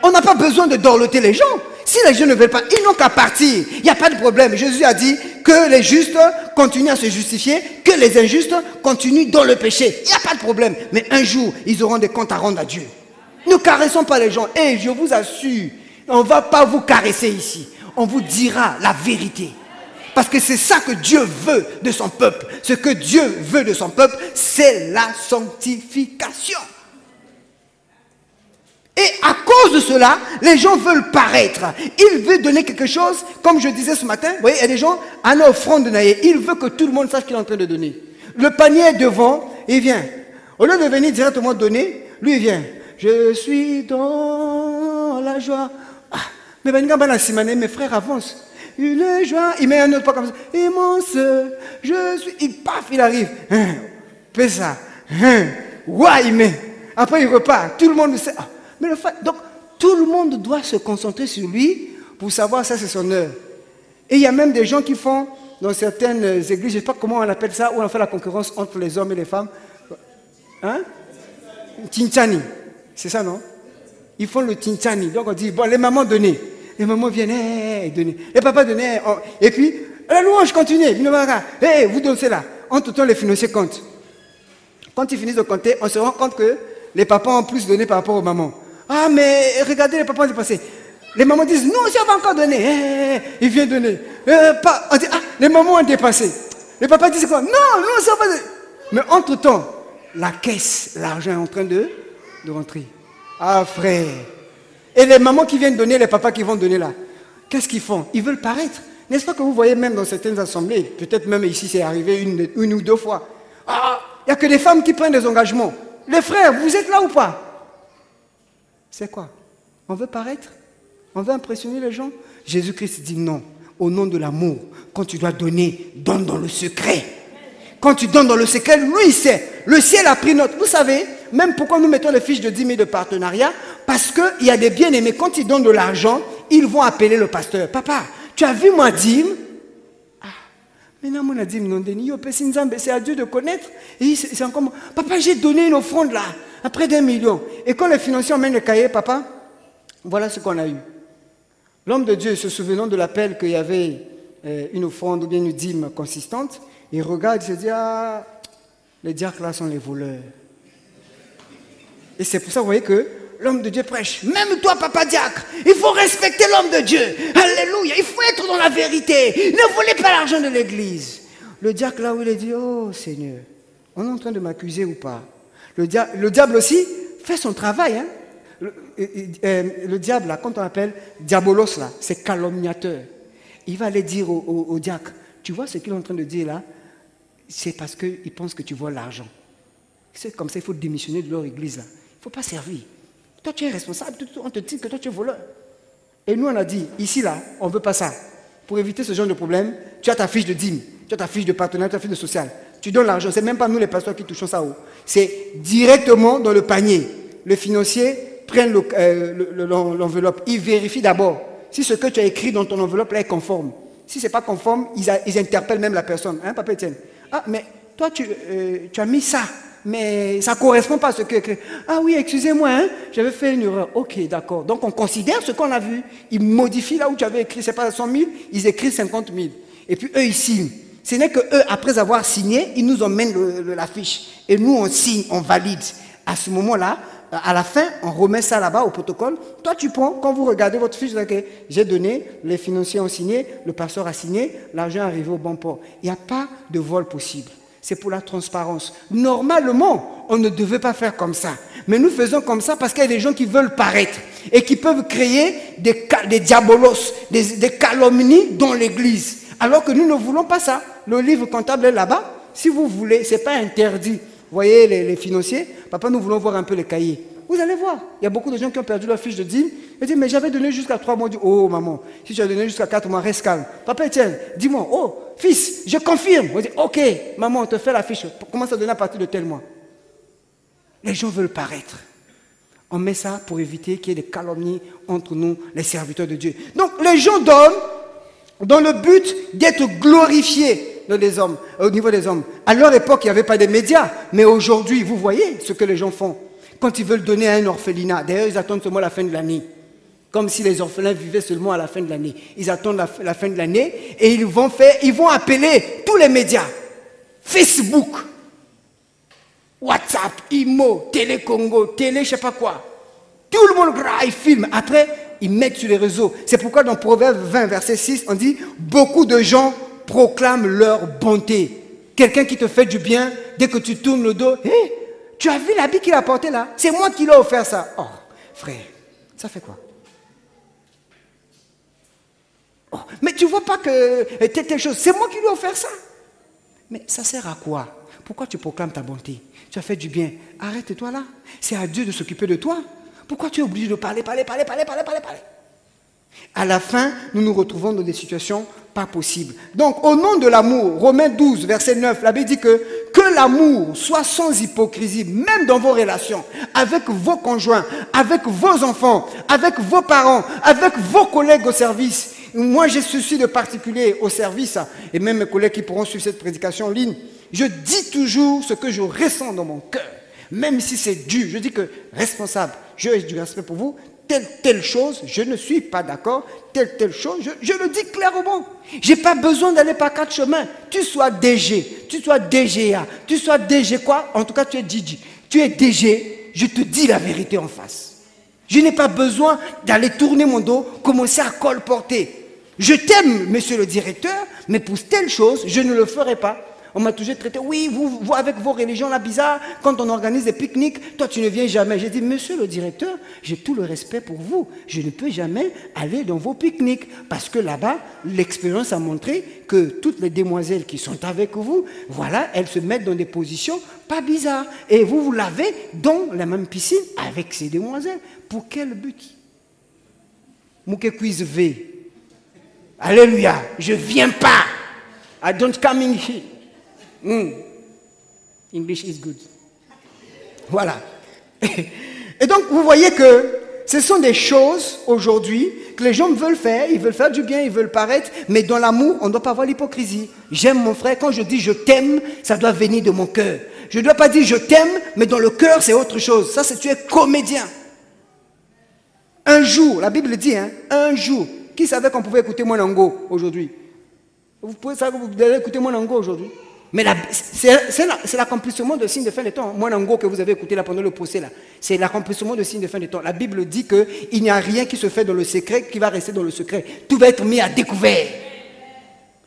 On n'a pas besoin de dorloter les gens. Si les gens ne veulent pas, ils n'ont qu'à partir. Il n'y a pas de problème. Jésus a dit que les justes continuent à se justifier, que les injustes continuent dans le péché. Il n'y a pas de problème. Mais un jour, ils auront des comptes à rendre à Dieu. Ne caressons pas les gens. Et je vous assure, on ne va pas vous caresser ici. On vous dira la vérité. Parce que c'est ça que Dieu veut de son peuple. Ce que Dieu veut de son peuple, c'est la sanctification. Et à cause de cela, les gens veulent paraître. Ils veulent donner quelque chose, comme je disais ce matin. Vous voyez, il y a des gens, à une offrande de Naïe, il veut que tout le monde sache qu'il est en train de donner. Le panier est devant, il vient. Au lieu de venir directement donner, lui il vient. Je suis dans la joie. Ah, mais mes frères avancent. Une joie, il met un autre pas comme ça. Immense, je suis. Il paf, il arrive. Fais ça. Ouais, il met. Après, il repart. Tout le monde sait. Ah, mais le fait, donc, tout le monde doit se concentrer sur lui pour savoir ça, c'est son heure. Et il y a même des gens qui font, dans certaines églises, je ne sais pas comment on appelle ça, où on fait la concurrence entre les hommes et les femmes. Hein? Tinchani. C'est ça, non? Ils font le tinchani. Donc, on dit, bon, les mamans donnez. Les mamans viennent, donner. Les papas donnent, et puis, la louange continue. Vous donnez là. En tout temps, les financiers comptent. Quand ils finissent de compter, on se rend compte que les papas ont plus donné par rapport aux mamans. Ah, mais regardez, les papas ont dépassé. Les mamans disent, non, si on va encore donner. Il vient donner. On dit, ah, les mamans ont dépassé. Les papas disent quoi? Non, ça va. Mais entre-temps, la caisse, l'argent est en train de rentrer. Ah, frère. Et les mamans qui viennent donner, les papas qui vont donner là, qu'est-ce qu'ils font? Ils veulent paraître. N'est-ce pas que vous voyez même dans certaines assemblées, peut-être même ici c'est arrivé une ou deux fois. Ah, il n'y a que des femmes qui prennent des engagements. Les frères, vous êtes là ou pas? C'est quoi? On veut paraître? On veut impressionner les gens? Jésus-Christ dit non. Au nom de l'amour, quand tu dois donner, donne dans le secret. Quand tu donnes dans le secret, lui il sait. Le ciel a pris note. Vous savez, même pourquoi nous mettons les fiches de 10 000 de partenariat? Parce qu'il y a des bien-aimés, quand ils donnent de l'argent, ils vont appeler le pasteur. Papa, tu as vu ma dîme? Ah, maintenant mon dîme, non, c'est à Dieu de connaître. Et c'est encore, papa, j'ai donné une offrande là, à près d'1 million. Et quand les financiers emmènent le cahier, papa, voilà ce qu'on a eu. L'homme de Dieu, se souvenant de l'appel qu'il y avait une offrande ou bien une dîme consistante, il regarde, il se dit, ah, les diacres là sont les voleurs. Et c'est pour ça, vous voyez que l'homme de Dieu prêche. Même toi, papa diacre, il faut respecter l'homme de Dieu. Alléluia, il faut être dans la vérité. Ne volez pas l'argent de l'église. Le diacre là où il est dit, oh Seigneur, on est en train de m'accuser ou pas? Le diable aussi fait son travail. Hein? Le diable là, quand on appelle diabolos là, c'est calomniateur. Il va aller dire au diacre, tu vois ce qu'il est en train de dire là? C'est parce qu'il pense que tu voles l'argent. C'est comme ça, il faut démissionner de leur église là. Il ne faut pas servir. Toi, tu es responsable, on te dit que toi, tu es voleur. Et nous, on a dit, ici, là, on ne veut pas ça. Pour éviter ce genre de problème, tu as ta fiche de dîme, tu as ta fiche de partenariat, tu as ta fiche de social. Tu donnes l'argent. Ce n'est même pas nous, les pasteurs, qui touchons ça haut. C'est directement dans le panier. Les financiers prennent l'enveloppe. Ils vérifient d'abord si ce que tu as écrit dans ton enveloppe là est conforme. Si ce n'est pas conforme, ils interpellent même la personne. Hein, Papa Etienne? Ah, mais toi, tu as mis ça. Mais ça ne correspond pas à ce que... Ah oui, excusez-moi, hein, j'avais fait une erreur. Ok, d'accord. Donc on considère ce qu'on a vu. Ils modifient là où tu avais écrit, c'est pas 100 000, ils écrivent 50 000. Et puis eux, ils signent. Ce n'est que eux, après avoir signé, ils nous emmènent la fiche. Et nous, on signe, on valide. À ce moment-là, à la fin, on remet ça là-bas au protocole. Toi, tu prends, quand vous regardez votre fiche, vous dites, j'ai donné, les financiers ont signé, le pasteur a signé, l'argent est arrivé au bon port. Il n'y a pas de vol possible. C'est pour la transparence. Normalement, on ne devait pas faire comme ça. Mais nous faisons comme ça parce qu'il y a des gens qui veulent paraître et qui peuvent créer des diabolos, des calomnies dans l'église. Alors que nous ne voulons pas ça. Le livre comptable est là-bas. Si vous voulez, ce n'est pas interdit. Vous voyez les financiers, papa, nous voulons voir un peu les cahiers. Vous allez voir, il y a beaucoup de gens qui ont perdu leur fiche de dîme. Ils disent, mais j'avais donné jusqu'à 3 mois. Oh maman, si tu as donné jusqu'à 4 mois, reste calme. Papa Etienne, dis-moi, oh fils, je confirme. On dit, ok, maman, on te fait la fiche. Commence à donner à partir de tel mois. Les gens veulent paraître. On met ça pour éviter qu'il y ait des calomnies entre nous, les serviteurs de Dieu. Donc les gens donnent dans le but d'être glorifiés au niveau des hommes. À leur époque, il n'y avait pas de médias. Mais aujourd'hui, vous voyez ce que les gens font. Quand ils veulent donner à un orphelinat, d'ailleurs ils attendent seulement la fin de l'année. Comme si les orphelins vivaient seulement à la fin de l'année. Ils attendent la fin de l'année et ils vont appeler tous les médias. Facebook, WhatsApp, Imo, Télé Congo, Télé je sais pas quoi. Tout le monde ils filment. Après, ils mettent sur les réseaux. C'est pourquoi dans Proverbe 20, verset 6, on dit « Beaucoup de gens proclament leur bonté ». Quelqu'un qui te fait du bien, dès que tu tournes le dos, hey, tu as vu l'habit qu'il a porté là? C'est moi qui l'ai offert ça. Oh, frère, ça fait quoi? Oh, mais tu ne vois pas que telle chose, c'est moi qui lui ai offert ça. Mais ça sert à quoi? Pourquoi tu proclames ta bonté? Tu as fait du bien. Arrête-toi là. C'est à Dieu de s'occuper de toi. Pourquoi tu es obligé de parler? À la fin, nous nous retrouvons dans des situations pas possibles. Donc, au nom de l'amour, Romains 12, verset 9, la Bible dit que l'amour soit sans hypocrisie, même dans vos relations, avec vos conjoints, avec vos enfants, avec vos parents, avec vos collègues au service. Moi, j'ai ceci de particulier au service, et même mes collègues qui pourront suivre cette prédication en ligne, je dis toujours ce que je ressens dans mon cœur, même si c'est dur. Je dis que responsable, j'ai du respect pour vous, telle chose, je ne suis pas d'accord, telle chose, je le dis clairement. Je n'ai pas besoin d'aller par 4 chemins. Tu sois DG, tu sois DGA, tu sois DG quoi, en tout cas tu es DJ. Tu es DG, je te dis la vérité en face. Je n'ai pas besoin d'aller tourner mon dos, commencer à colporter. Je t'aime, monsieur le directeur, mais pour telle chose, je ne le ferai pas. On m'a toujours traité, oui, vous avec vos religions là bizarres, quand on organise des pique-niques, toi tu ne viens jamais. J'ai dit, monsieur le directeur, j'ai tout le respect pour vous. Je ne peux jamais aller dans vos pique-niques. Parce que là-bas, l'expérience a montré que toutes les demoiselles qui sont avec vous, voilà, elles se mettent dans des positions pas bizarres. Et vous lavez dans la même piscine avec ces demoiselles. Pour quel but? Mouké quiz V. Alléluia, je ne viens pas. I don't come in here. English is good. Voilà. Et donc, vous voyez que ce sont des choses aujourd'hui que les gens veulent faire. Ils veulent faire du bien, ils veulent paraître. Mais dans l'amour, on ne doit pas avoir l'hypocrisie. J'aime mon frère. Quand je dis je t'aime, ça doit venir de mon cœur. Je ne dois pas dire je t'aime, mais dans le cœur, c'est autre chose. Ça, c'est tu es comédien. Un jour, la Bible dit, hein, un jour. Qui savait qu'on pouvait écouter Mwanango aujourd'hui? Vous pouvez savoir que vous allez écouter Mwanango aujourd'hui? Mais c'est l'accomplissement de signe de fin des temps. Mwanango que vous avez écouté là pendant le procès là, c'est l'accomplissement de signe de fin des temps. La Bible dit qu'il n'y a rien qui se fait dans le secret qui va rester dans le secret. Tout va être mis à découvert.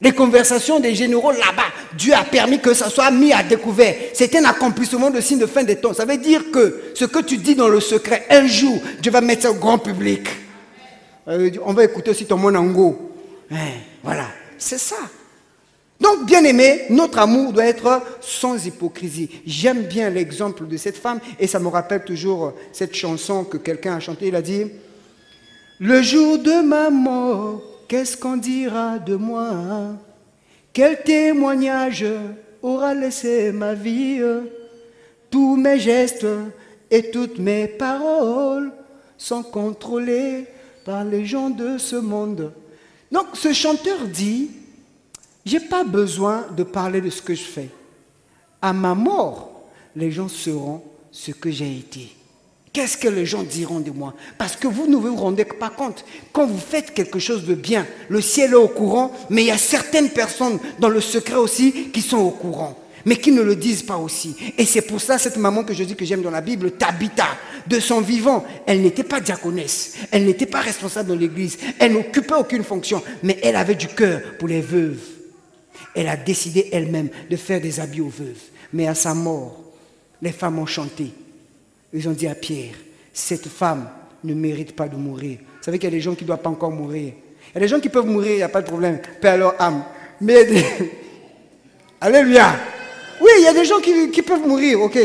Les conversations des généraux là-bas, Dieu a permis que ça soit mis à découvert. C'est un accomplissement de signe de fin des temps. Ça veut dire que ce que tu dis dans le secret, un jour, Dieu va mettre ça au grand public. On va écouter aussi ton Mwanango. Voilà, c'est ça. Donc, bien aimé, notre amour doit être sans hypocrisie. J'aime bien l'exemple de cette femme et ça me rappelle toujours cette chanson que quelqu'un a chantée. Il a dit « Le jour de ma mort, qu'est-ce qu'on dira de moi? Quel témoignage aura laissé ma vie? Tous mes gestes et toutes mes paroles sont contrôlés par les gens de ce monde. » Donc, ce chanteur dit « Je n'ai pas besoin de parler de ce que je fais. À ma mort, les gens sauront ce que j'ai été. Qu'est-ce que les gens diront de moi? Parce que vous ne vous rendez pas compte. Quand vous faites quelque chose de bien, le ciel est au courant, mais il y a certaines personnes dans le secret aussi qui sont au courant, mais qui ne le disent pas aussi. Et c'est pour ça, cette maman que je dis que j'aime dans la Bible, Tabitha, de son vivant, elle n'était pas diaconesse, elle n'était pas responsable dans l'église, elle n'occupait aucune fonction, mais elle avait du cœur pour les veuves. Elle a décidé elle-même de faire des habits aux veuves. Mais à sa mort, les femmes ont chanté. Ils ont dit à Pierre, cette femme ne mérite pas de mourir. Vous savez qu'il y a des gens qui ne doivent pas encore mourir. Il y a des gens qui peuvent mourir, il n'y a pas de problème. Paix à leur âme. Mais alléluia. Oui, il y a des gens qui peuvent mourir, ok.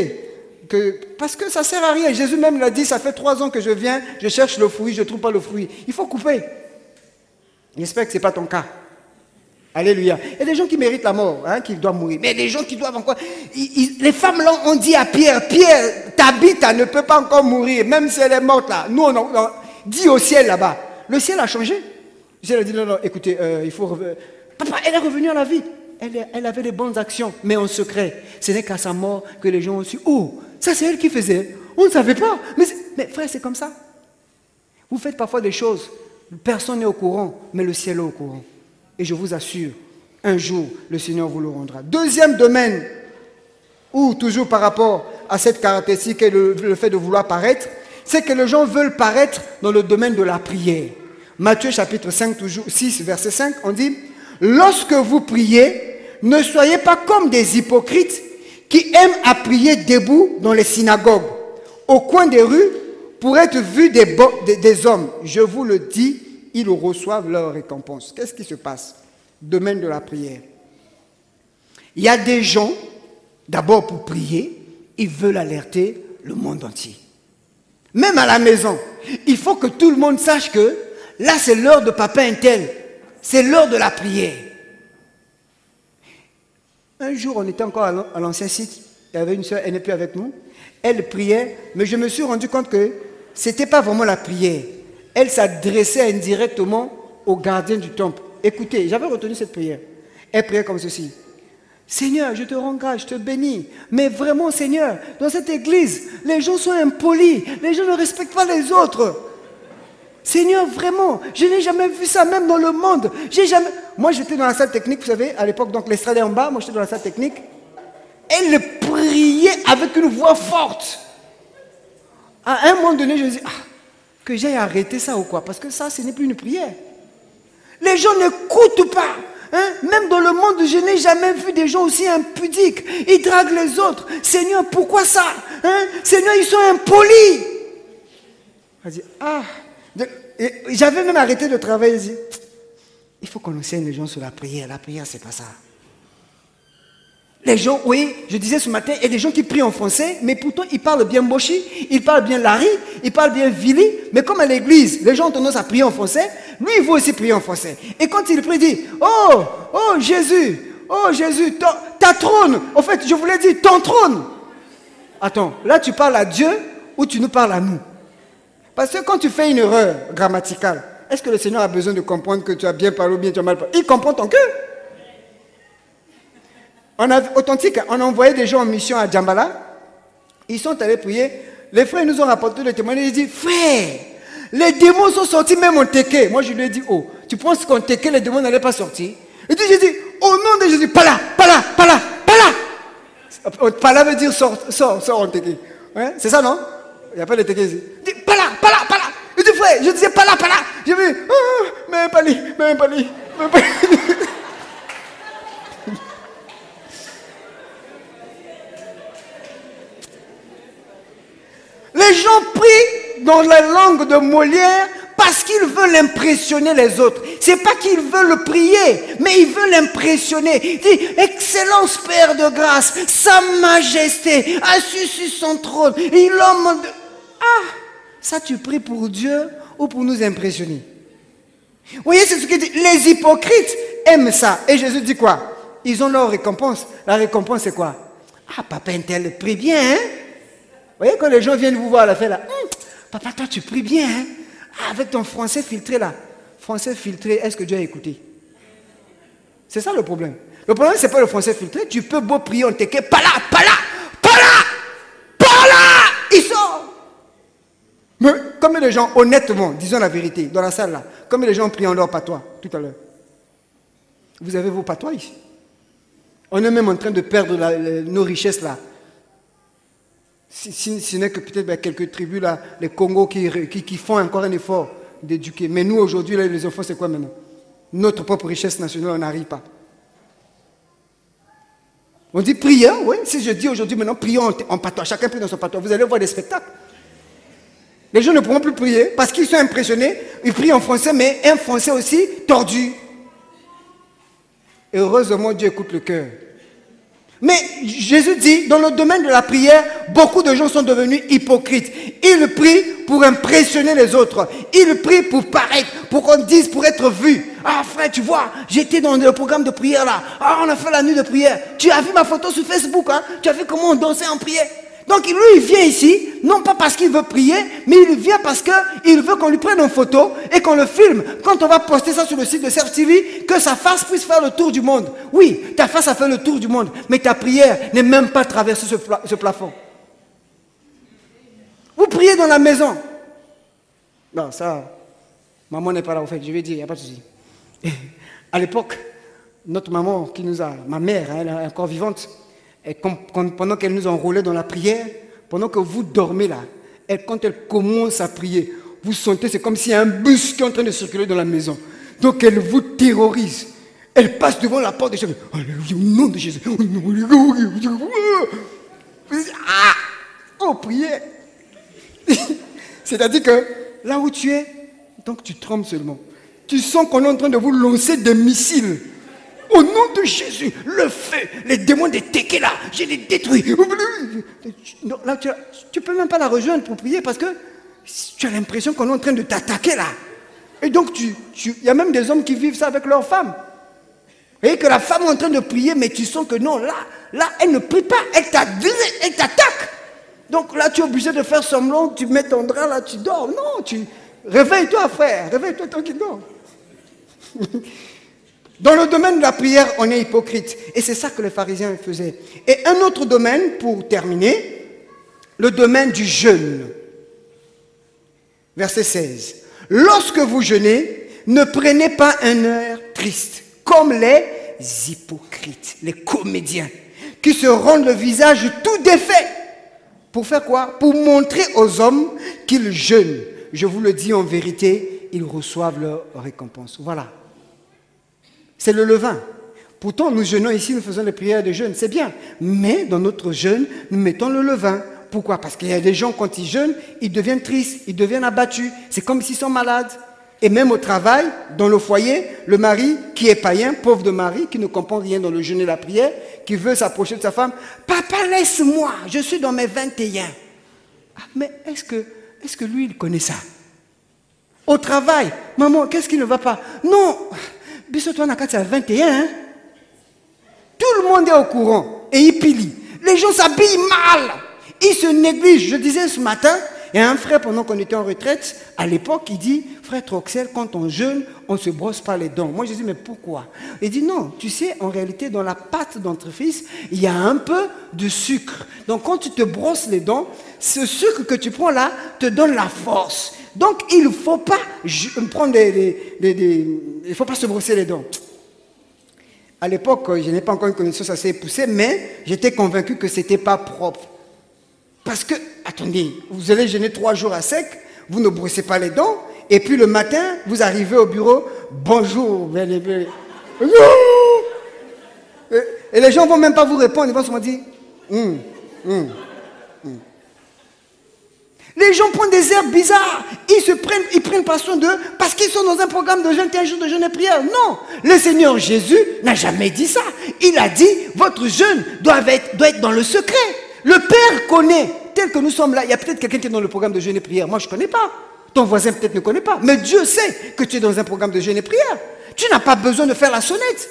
Parce que ça ne sert à rien. Jésus même l'a dit, ça fait 3 ans que je viens, je cherche le fruit, je ne trouve pas le fruit. Il faut couper. J'espère que ce n'est pas ton cas. Alléluia. Il y a des gens qui méritent la mort, hein, qui doivent mourir. Mais il y a des gens qui doivent encore... les femmes là ont dit à Pierre, Pierre, Tabitha ne peut pas encore mourir, même si elle est morte là. Nous, on dit au ciel là-bas. Le ciel a changé. Le ciel a dit, non, écoutez, il faut... Papa, elle est revenue à la vie. Elle avait des bonnes actions, mais en secret. Ce n'est qu'à sa mort que les gens ont su. Oh, ça c'est elle qui faisait. On ne savait pas. Mais frère, c'est comme ça. Vous faites parfois des choses, personne n'est au courant, mais le ciel est au courant. Et je vous assure, un jour, le Seigneur vous le rendra. Deuxième domaine, où toujours par rapport à cette caractéristique et le fait de vouloir paraître, c'est que les gens veulent paraître dans le domaine de la prière. Matthieu chapitre 5, toujours 6, verset 5, on dit « Lorsque vous priez, ne soyez pas comme des hypocrites qui aiment à prier debout dans les synagogues, au coin des rues, pour être vus des hommes. Je vous le dis, ils reçoivent leur récompense. » Qu'est-ce qui se passe? Domaine de la prière. Il y a des gens, d'abord pour prier, ils veulent alerter le monde entier. Même à la maison, il faut que tout le monde sache que là c'est l'heure de papa Intel, c'est l'heure de la prière. Un jour, on était encore à l'ancien site, il y avait une soeur, elle n'est plus avec nous, elle priait, mais je me suis rendu compte que ce n'était pas vraiment la prière. Elle s'adressait indirectement au gardien du temple. Écoutez, j'avais retenu cette prière. Elle priait comme ceci. Seigneur, je te rends grâce, je te bénis. Mais vraiment, Seigneur, dans cette église, les gens sont impolis. Les gens ne respectent pas les autres. Seigneur, vraiment, je n'ai jamais vu ça, même dans le monde. Moi, j'étais dans la salle technique, vous savez, à l'époque, donc l'estrade est en bas, moi j'étais dans la salle technique. Elle priait avec une voix forte. À un moment donné, je me dis, que j'aille arrêter ça ou quoi? Parce que ça, ce n'est plus une prière. Les gens n'écoutent pas. Hein? Même dans le monde, je n'ai jamais vu des gens aussi impudiques. Ils draguent les autres. Seigneur, pourquoi ça? Hein? Seigneur, ils sont impolis. Elle dit, j'avais même arrêté de travailler. Je dis, il faut qu'on enseigne les gens sur la prière. La prière, c'est pas ça. Les gens, oui, je disais ce matin, il y a des gens qui prient en français, mais pourtant ils parlent bien Boshi, ils parlent bien Larry, ils parlent bien Vili, mais comme à l'église, les gens ont tendance à prier en français, lui il veut aussi prier en français. Et quand il prie, il dit, oh Jésus, ta trône, en fait je voulais dire ton trône. Attends, là tu parles à Dieu ou tu nous parles à nous? Parce que quand tu fais une erreur grammaticale, est-ce que le Seigneur a besoin de comprendre que tu as bien parlé ou bien tu as mal parlé? Il comprend ton cœur. On a envoyé des gens en mission à Djambala. Ils sont allés prier. Les frères nous ont rapporté le témoignage. Ils disent, frère, les démons sont sortis même en Téké. Moi, je lui ai dit, oh, tu penses qu'en Téké, les démons n'allaient pas sortir? J'ai dit, au nom de Jésus, pala. Pala veut dire sort en Téké. Ouais, c'est ça, non? Il n'y a pas de Téké ici. Il dit, pala. Il dit, frère, je disais pala. J'ai vu, même pas lui. Les gens prient dans la langue de Molière parce qu'ils veulent impressionner les autres. Ce n'est pas qu'ils veulent prier, mais ils veulent impressionner. Il dit, Excellence Père de grâce, Sa Majesté, assis sur son trône. Et l'homme de... ça tu pries pour Dieu ou pour nous impressionner? Vous voyez, c'est ce qu'il dit. Les hypocrites aiment ça. Et Jésus dit quoi? Ils ont leur récompense. La récompense c'est quoi? Papa Intel prie bien, hein? Vous voyez, quand les gens viennent vous voir à la fête, là, papa, toi, tu pries bien, hein? Avec ton français filtré, là. Français filtré, est-ce que Dieu a écouté? C'est ça le problème. Le problème, ce n'est pas le français filtré. Tu peux beau prier en téké, pala, il sort. Mais comme les gens, honnêtement, disons la vérité, dans la salle, là, comme les gens prient en leur patois, tout à l'heure. Vous avez vos patois ici. On est même en train de perdre nos richesses, là. Si ce n'est que peut-être quelques tribus là, les Congos qui font encore un effort d'éduquer. Mais nous aujourd'hui, les enfants, c'est quoi maintenant? Notre propre richesse nationale, on n'arrive pas. On dit prière, oui. Si je dis aujourd'hui maintenant, prions en patois, chacun prie dans son patois, vous allez voir des spectacles. Les gens ne pourront plus prier parce qu'ils sont impressionnés. Ils prient en français, mais un français aussi tordu. Et heureusement, Dieu écoute le cœur. Mais Jésus dit, dans le domaine de la prière, beaucoup de gens sont devenus hypocrites. Ils prient pour impressionner les autres. Ils prient pour paraître, pour qu'on dise, pour être vu. Frère, tu vois, j'étais dans le programme de prière là. On a fait la nuit de prière. Tu as vu ma photo sur Facebook, hein? Tu as vu comment on dansait en prière. Donc lui, il vient ici, non pas parce qu'il veut prier, mais il vient parce qu'il veut qu'on lui prenne une photo et qu'on le filme. Quand on va poster ça sur le site de Serve TV, que sa face puisse faire le tour du monde. Oui, ta face a fait le tour du monde, mais ta prière n'est même pas traversée ce plafond. Vous priez dans la maison. Non, ça, maman n'est pas là, au fait, je vais dire, il n'y a pas de souci. À l'époque, notre maman, ma mère, elle est encore vivante, et pendant qu'elle nous enrôlait dans la prière, pendant que vous dormez là, quand elle commence à prier, vous sentez, c'est comme s'il y a un bus qui est en train de circuler dans la maison. Donc elle vous terrorise. Elle passe devant la porte de Jésus. Alléluia, au nom de Jésus. Ah! Oh, priez. C'est-à-dire que là où tu es, donc tu trembles seulement. Tu sens qu'on est en train de vous lancer des missiles. Au nom de Jésus, le feu, les démons des Tekela, je les détruis. Là, tu ne peux même pas la rejoindre pour prier parce que tu as l'impression qu'on est en train de t'attaquer là. Et donc, il y a même des hommes qui vivent ça avec leurs femmes. Et que la femme est en train de prier, mais tu sens que non, là, elle ne prie pas, elle t'attaque. Donc là, tu es obligé de faire semblant, tu mets ton drap là, tu dors. Non, réveille-toi, frère, réveille-toi tant qu'il dort. Dans le domaine de la prière, on est hypocrite. Et c'est ça que les pharisiens faisaient. Et un autre domaine, pour terminer, le domaine du jeûne. Verset 16. Lorsque vous jeûnez, ne prenez pas un air triste, comme les hypocrites, les comédiens, qui se rendent le visage tout défait. Pour faire quoi? Pour montrer aux hommes qu'ils jeûnent. Je vous le dis en vérité, ils reçoivent leur récompense. Voilà. C'est le levain. Pourtant, nous jeûnons ici, nous faisons les prières de jeûne, c'est bien. Mais dans notre jeûne, nous mettons le levain. Pourquoi? Parce qu'il y a des gens, quand ils jeûnent, ils deviennent tristes, ils deviennent abattus. C'est comme s'ils sont malades. Et même au travail, dans le foyer, le mari qui est païen, pauvre de mari, qui ne comprend rien dans le jeûne et la prière, qui veut s'approcher de sa femme, « Papa, laisse-moi, je suis dans mes 21. » Ah, mais est-ce que lui, il connaît ça? Au travail, « Maman, qu'est-ce qui ne va pas? » Non, Bissot-toi, c'est à 21. Hein? Tout le monde est au courant et il pilie. Les gens s'habillent mal. Ils se négligent. Je disais ce matin, il y a un frère, pendant qu'on était en retraite, à l'époque, il dit, frère Troxel, quand on jeûne, on ne se brosse pas les dents. Moi, je dis, mais pourquoi? Il dit, non, tu sais, en réalité, dans la pâte dentifrice, il y a un peu de sucre. Donc, quand tu te brosses les dents, ce sucre que tu prends là te donne la force. Donc, il ne faut pas prendre il faut pas se brosser les dents. À l'époque, je n'ai pas encore une connaissance assez poussée, mais j'étais convaincu que ce n'était pas propre. Parce que, attendez, vous allez jeûner 3 jours à sec, vous ne brossez pas les dents, et puis le matin, vous arrivez au bureau, bonjour, et les gens ne vont même pas vous répondre, ils vont seulement dire, Les gens prennent des airs bizarres, ils prennent passion d'eux parce qu'ils sont dans un programme de jeûne, un jour de jeûne et prière. Non, le Seigneur Jésus n'a jamais dit ça. Il a dit, votre jeûne doit être dans le secret. Le Père connaît, tel que nous sommes là. Il y a peut-être quelqu'un qui est dans le programme de jeûne et prière. Moi, je ne connais pas. Ton voisin peut-être ne connaît pas. Mais Dieu sait que tu es dans un programme de jeûne et prière. Tu n'as pas besoin de faire la sonnette.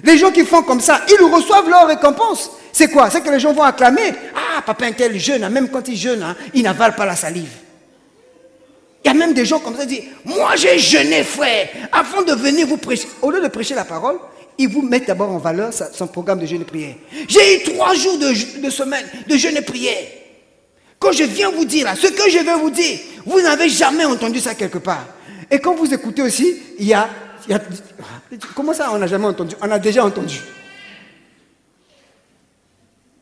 Les gens qui font comme ça, ils reçoivent leur récompense. C'est quoi? C'est que les gens vont acclamer. Ah, papa un tel jeûne, même quand il jeûne, il n'avale pas la salive. Il y a même des gens comme ça qui disent, moi j'ai jeûné frère, avant de venir vous prêcher. Au lieu de prêcher la parole, ils vous mettent d'abord en valeur son programme de jeûne et prière. J'ai eu 3 jours de semaine de jeûne et prière. Quand je viens vous dire là, ce que je vais vous dire, vous n'avez jamais entendu ça quelque part. Et quand vous écoutez aussi, comment ça on n'a jamais entendu? On a déjà entendu.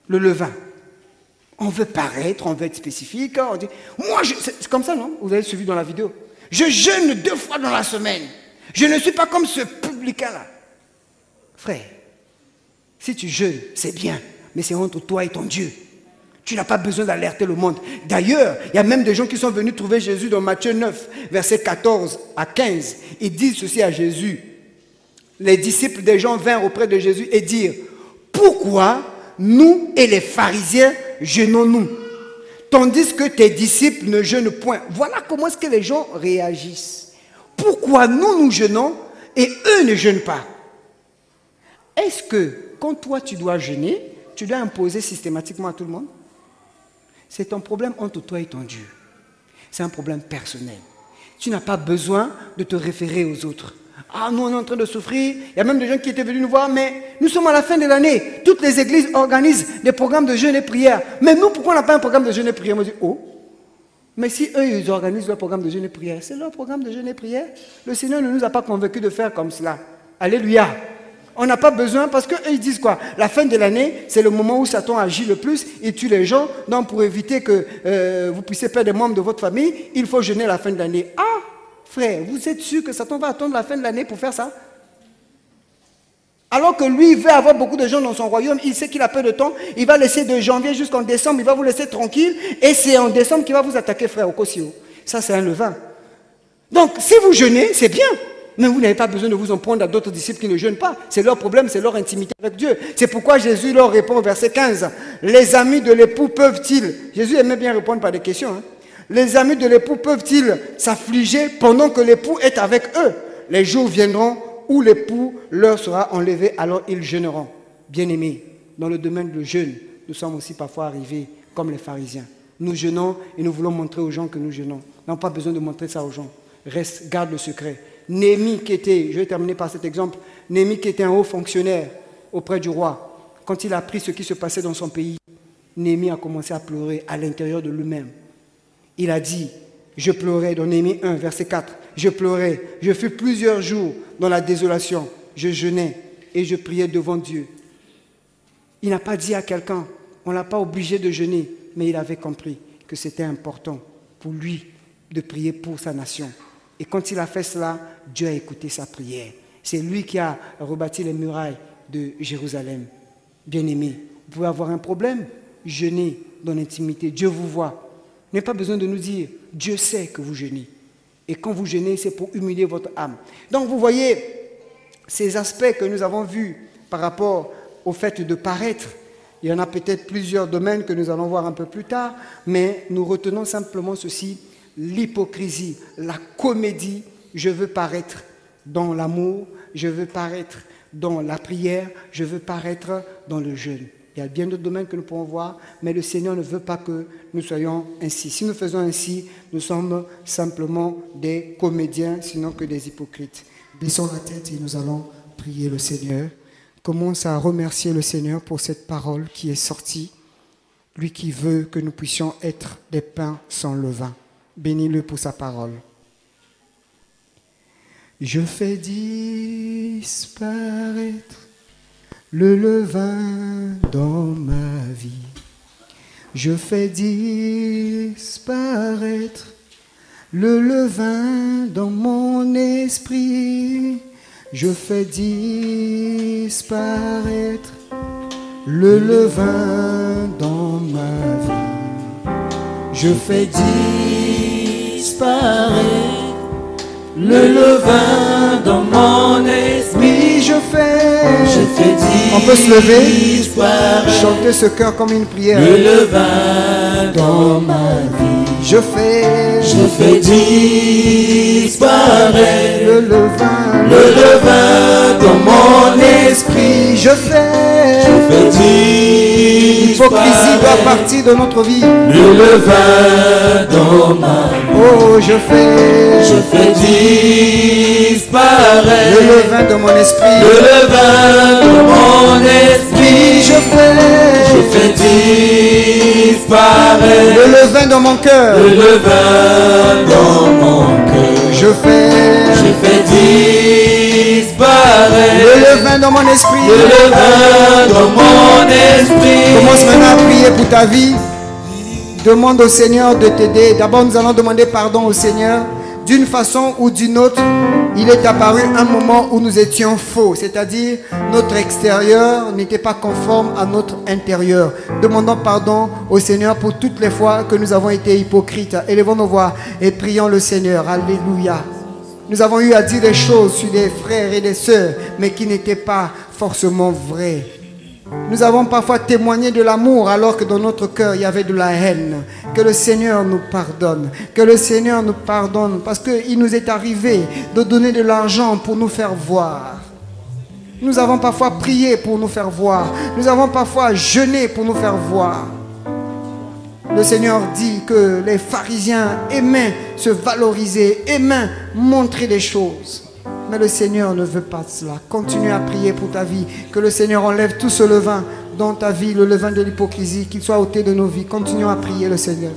Le levain. On veut paraître, on veut être spécifique. On dit, moi, c'est comme ça, non? Vous avez suivi dans la vidéo. Je jeûne 2 fois dans la semaine. Je ne suis pas comme ce publicain-là. Frère, si tu jeûnes, c'est bien, mais c'est entre toi et ton Dieu. Tu n'as pas besoin d'alerter le monde. D'ailleurs, il y a même des gens qui sont venus trouver Jésus dans Matthieu 9, versets 14 à 15. Ils disent ceci à Jésus. Les disciples des gens vinrent auprès de Jésus et dirent, pourquoi nous et les pharisiens jeûnons-nous, tandis que tes disciples ne jeûnent point? Voilà comment est-ce que les gens réagissent. Pourquoi nous jeûnons et eux ne jeûnent pas? Est-ce que quand toi tu dois jeûner, tu dois imposer systématiquement à tout le monde? C'est un problème entre toi et ton Dieu. C'est un problème personnel. Tu n'as pas besoin de te référer aux autres. Ah, nous on est en train de souffrir. Il y a même des gens qui étaient venus nous voir, mais nous sommes à la fin de l'année. Toutes les églises organisent des programmes de jeûne et prière. Mais nous, pourquoi on n'a pas un programme de jeûne et prière? Moi, je dis, oh, Mais si eux, ils organisent leur programme de jeûne et prière, c'est leur programme de jeûne et prière. Le Seigneur ne nous a pas convaincus de faire comme cela. Alléluia. On n'a pas besoin, parce qu'eux, ils disent quoi? La fin de l'année, c'est le moment où Satan agit le plus, il tue les gens. Donc, pour éviter que vous puissiez perdre des membres de votre famille, il faut jeûner à la fin de l'année. Ah, frère, vous êtes sûr que Satan va attendre la fin de l'année pour faire ça? Alors que lui, il veut avoir beaucoup de gens dans son royaume, il sait qu'il a peu de temps, il va laisser de janvier jusqu'en décembre, il va vous laisser tranquille, et c'est en décembre qu'il va vous attaquer, frère, au Kossio. Ça, c'est un levain. Donc, si vous jeûnez, c'est bien. Mais vous n'avez pas besoin de vous en prendre à d'autres disciples qui ne jeûnent pas. C'est leur problème, c'est leur intimité avec Dieu. C'est pourquoi Jésus leur répond au verset 15. Les amis de l'époux peuvent-ils... Jésus aimait bien répondre par des questions. Hein. Les amis de l'époux peuvent-ils s'affliger pendant que l'époux est avec eux? Les jours viendront où l'époux leur sera enlevé, alors ils jeûneront. Bien-aimés, dans le domaine du jeûne, nous sommes aussi parfois arrivés comme les pharisiens. Nous jeûnons et nous voulons montrer aux gens que nous jeûnons. Nous n'avons pas besoin de montrer ça aux gens. Reste, garde le secret. Néhémie qui était, je vais terminer par cet exemple, Néhémie qui était un haut fonctionnaire auprès du roi, quand il a appris ce qui se passait dans son pays, Néhémie a commencé à pleurer à l'intérieur de lui-même. Il a dit, je pleurais, dans Néhémie 1, verset 4, je pleurais, je fus plusieurs jours dans la désolation, je jeûnais et je priais devant Dieu. Il n'a pas dit à quelqu'un, on ne l'a pas obligé de jeûner, mais il avait compris que c'était important pour lui de prier pour sa nation. Et quand il a fait cela, Dieu a écouté sa prière. C'est lui qui a rebâti les murailles de Jérusalem. Bien-aimés, vous pouvez avoir un problème, jeûnez dans l'intimité. Dieu vous voit. Vous n'avez pas besoin de nous dire, Dieu sait que vous jeûnez. Et quand vous jeûnez, c'est pour humilier votre âme. Donc vous voyez, ces aspects que nous avons vus par rapport au fait de paraître, il y en a peut-être plusieurs domaines que nous allons voir un peu plus tard, mais nous retenons simplement ceci. L'hypocrisie, la comédie, je veux paraître dans l'amour, je veux paraître dans la prière, je veux paraître dans le jeûne. Il y a bien d'autres domaines que nous pouvons voir, mais le Seigneur ne veut pas que nous soyons ainsi. Si nous faisons ainsi, nous sommes simplement des comédiens, sinon que des hypocrites. Baissons la tête et nous allons prier le Seigneur. Commence à remercier le Seigneur pour cette parole qui est sortie, lui qui veut que nous puissions être des pains sans levain. Bénis-le pour sa parole. Je fais disparaître le levain dans ma vie. Je fais disparaître le levain dans mon esprit. Je fais disparaître le levain dans ma vie. Je fais disparaître le levain dans mon esprit. Je fais On peut se lever, chanter ce cœur comme une prière. Le levain dans ma vie. Je fais disparaître le levain dans mon esprit. Je fais disparaître l'hypocrisie doit partir de notre vie. le levain dans ma vie. Oh, je fais disparaître le levain de mon esprit. le levain dans mon esprit. Je fais disparaître le levain dans mon cœur. le levain dans mon cœur. Je fais disparaître le levain dans mon esprit. le levain dans mon esprit. Commence maintenant à prier pour ta vie. Demande au Seigneur de t'aider. D'abord, nous allons demander pardon au Seigneur. D'une façon ou d'une autre, il est apparu un moment où nous étions faux. C'est-à-dire, notre extérieur n'était pas conforme à notre intérieur. Demandons pardon au Seigneur pour toutes les fois que nous avons été hypocrites. Élevons nos voix et prions le Seigneur. Alléluia. Nous avons eu à dire des choses sur des frères et des sœurs, mais qui n'étaient pas forcément vraies. Nous avons parfois témoigné de l'amour alors que dans notre cœur il y avait de la haine. Que le Seigneur nous pardonne. Que le Seigneur nous pardonne parce qu'il nous est arrivé de donner de l'argent pour nous faire voir. Nous avons parfois prié pour nous faire voir. Nous avons parfois jeûné pour nous faire voir. Le Seigneur dit que les pharisiens aimaient se valoriser, aimaient montrer des choses. Mais le Seigneur ne veut pas cela. Continue à prier pour ta vie. Que le Seigneur enlève tout ce levain dans ta vie, le levain de l'hypocrisie, qu'il soit ôté de nos vies. Continuons à prier le Seigneur.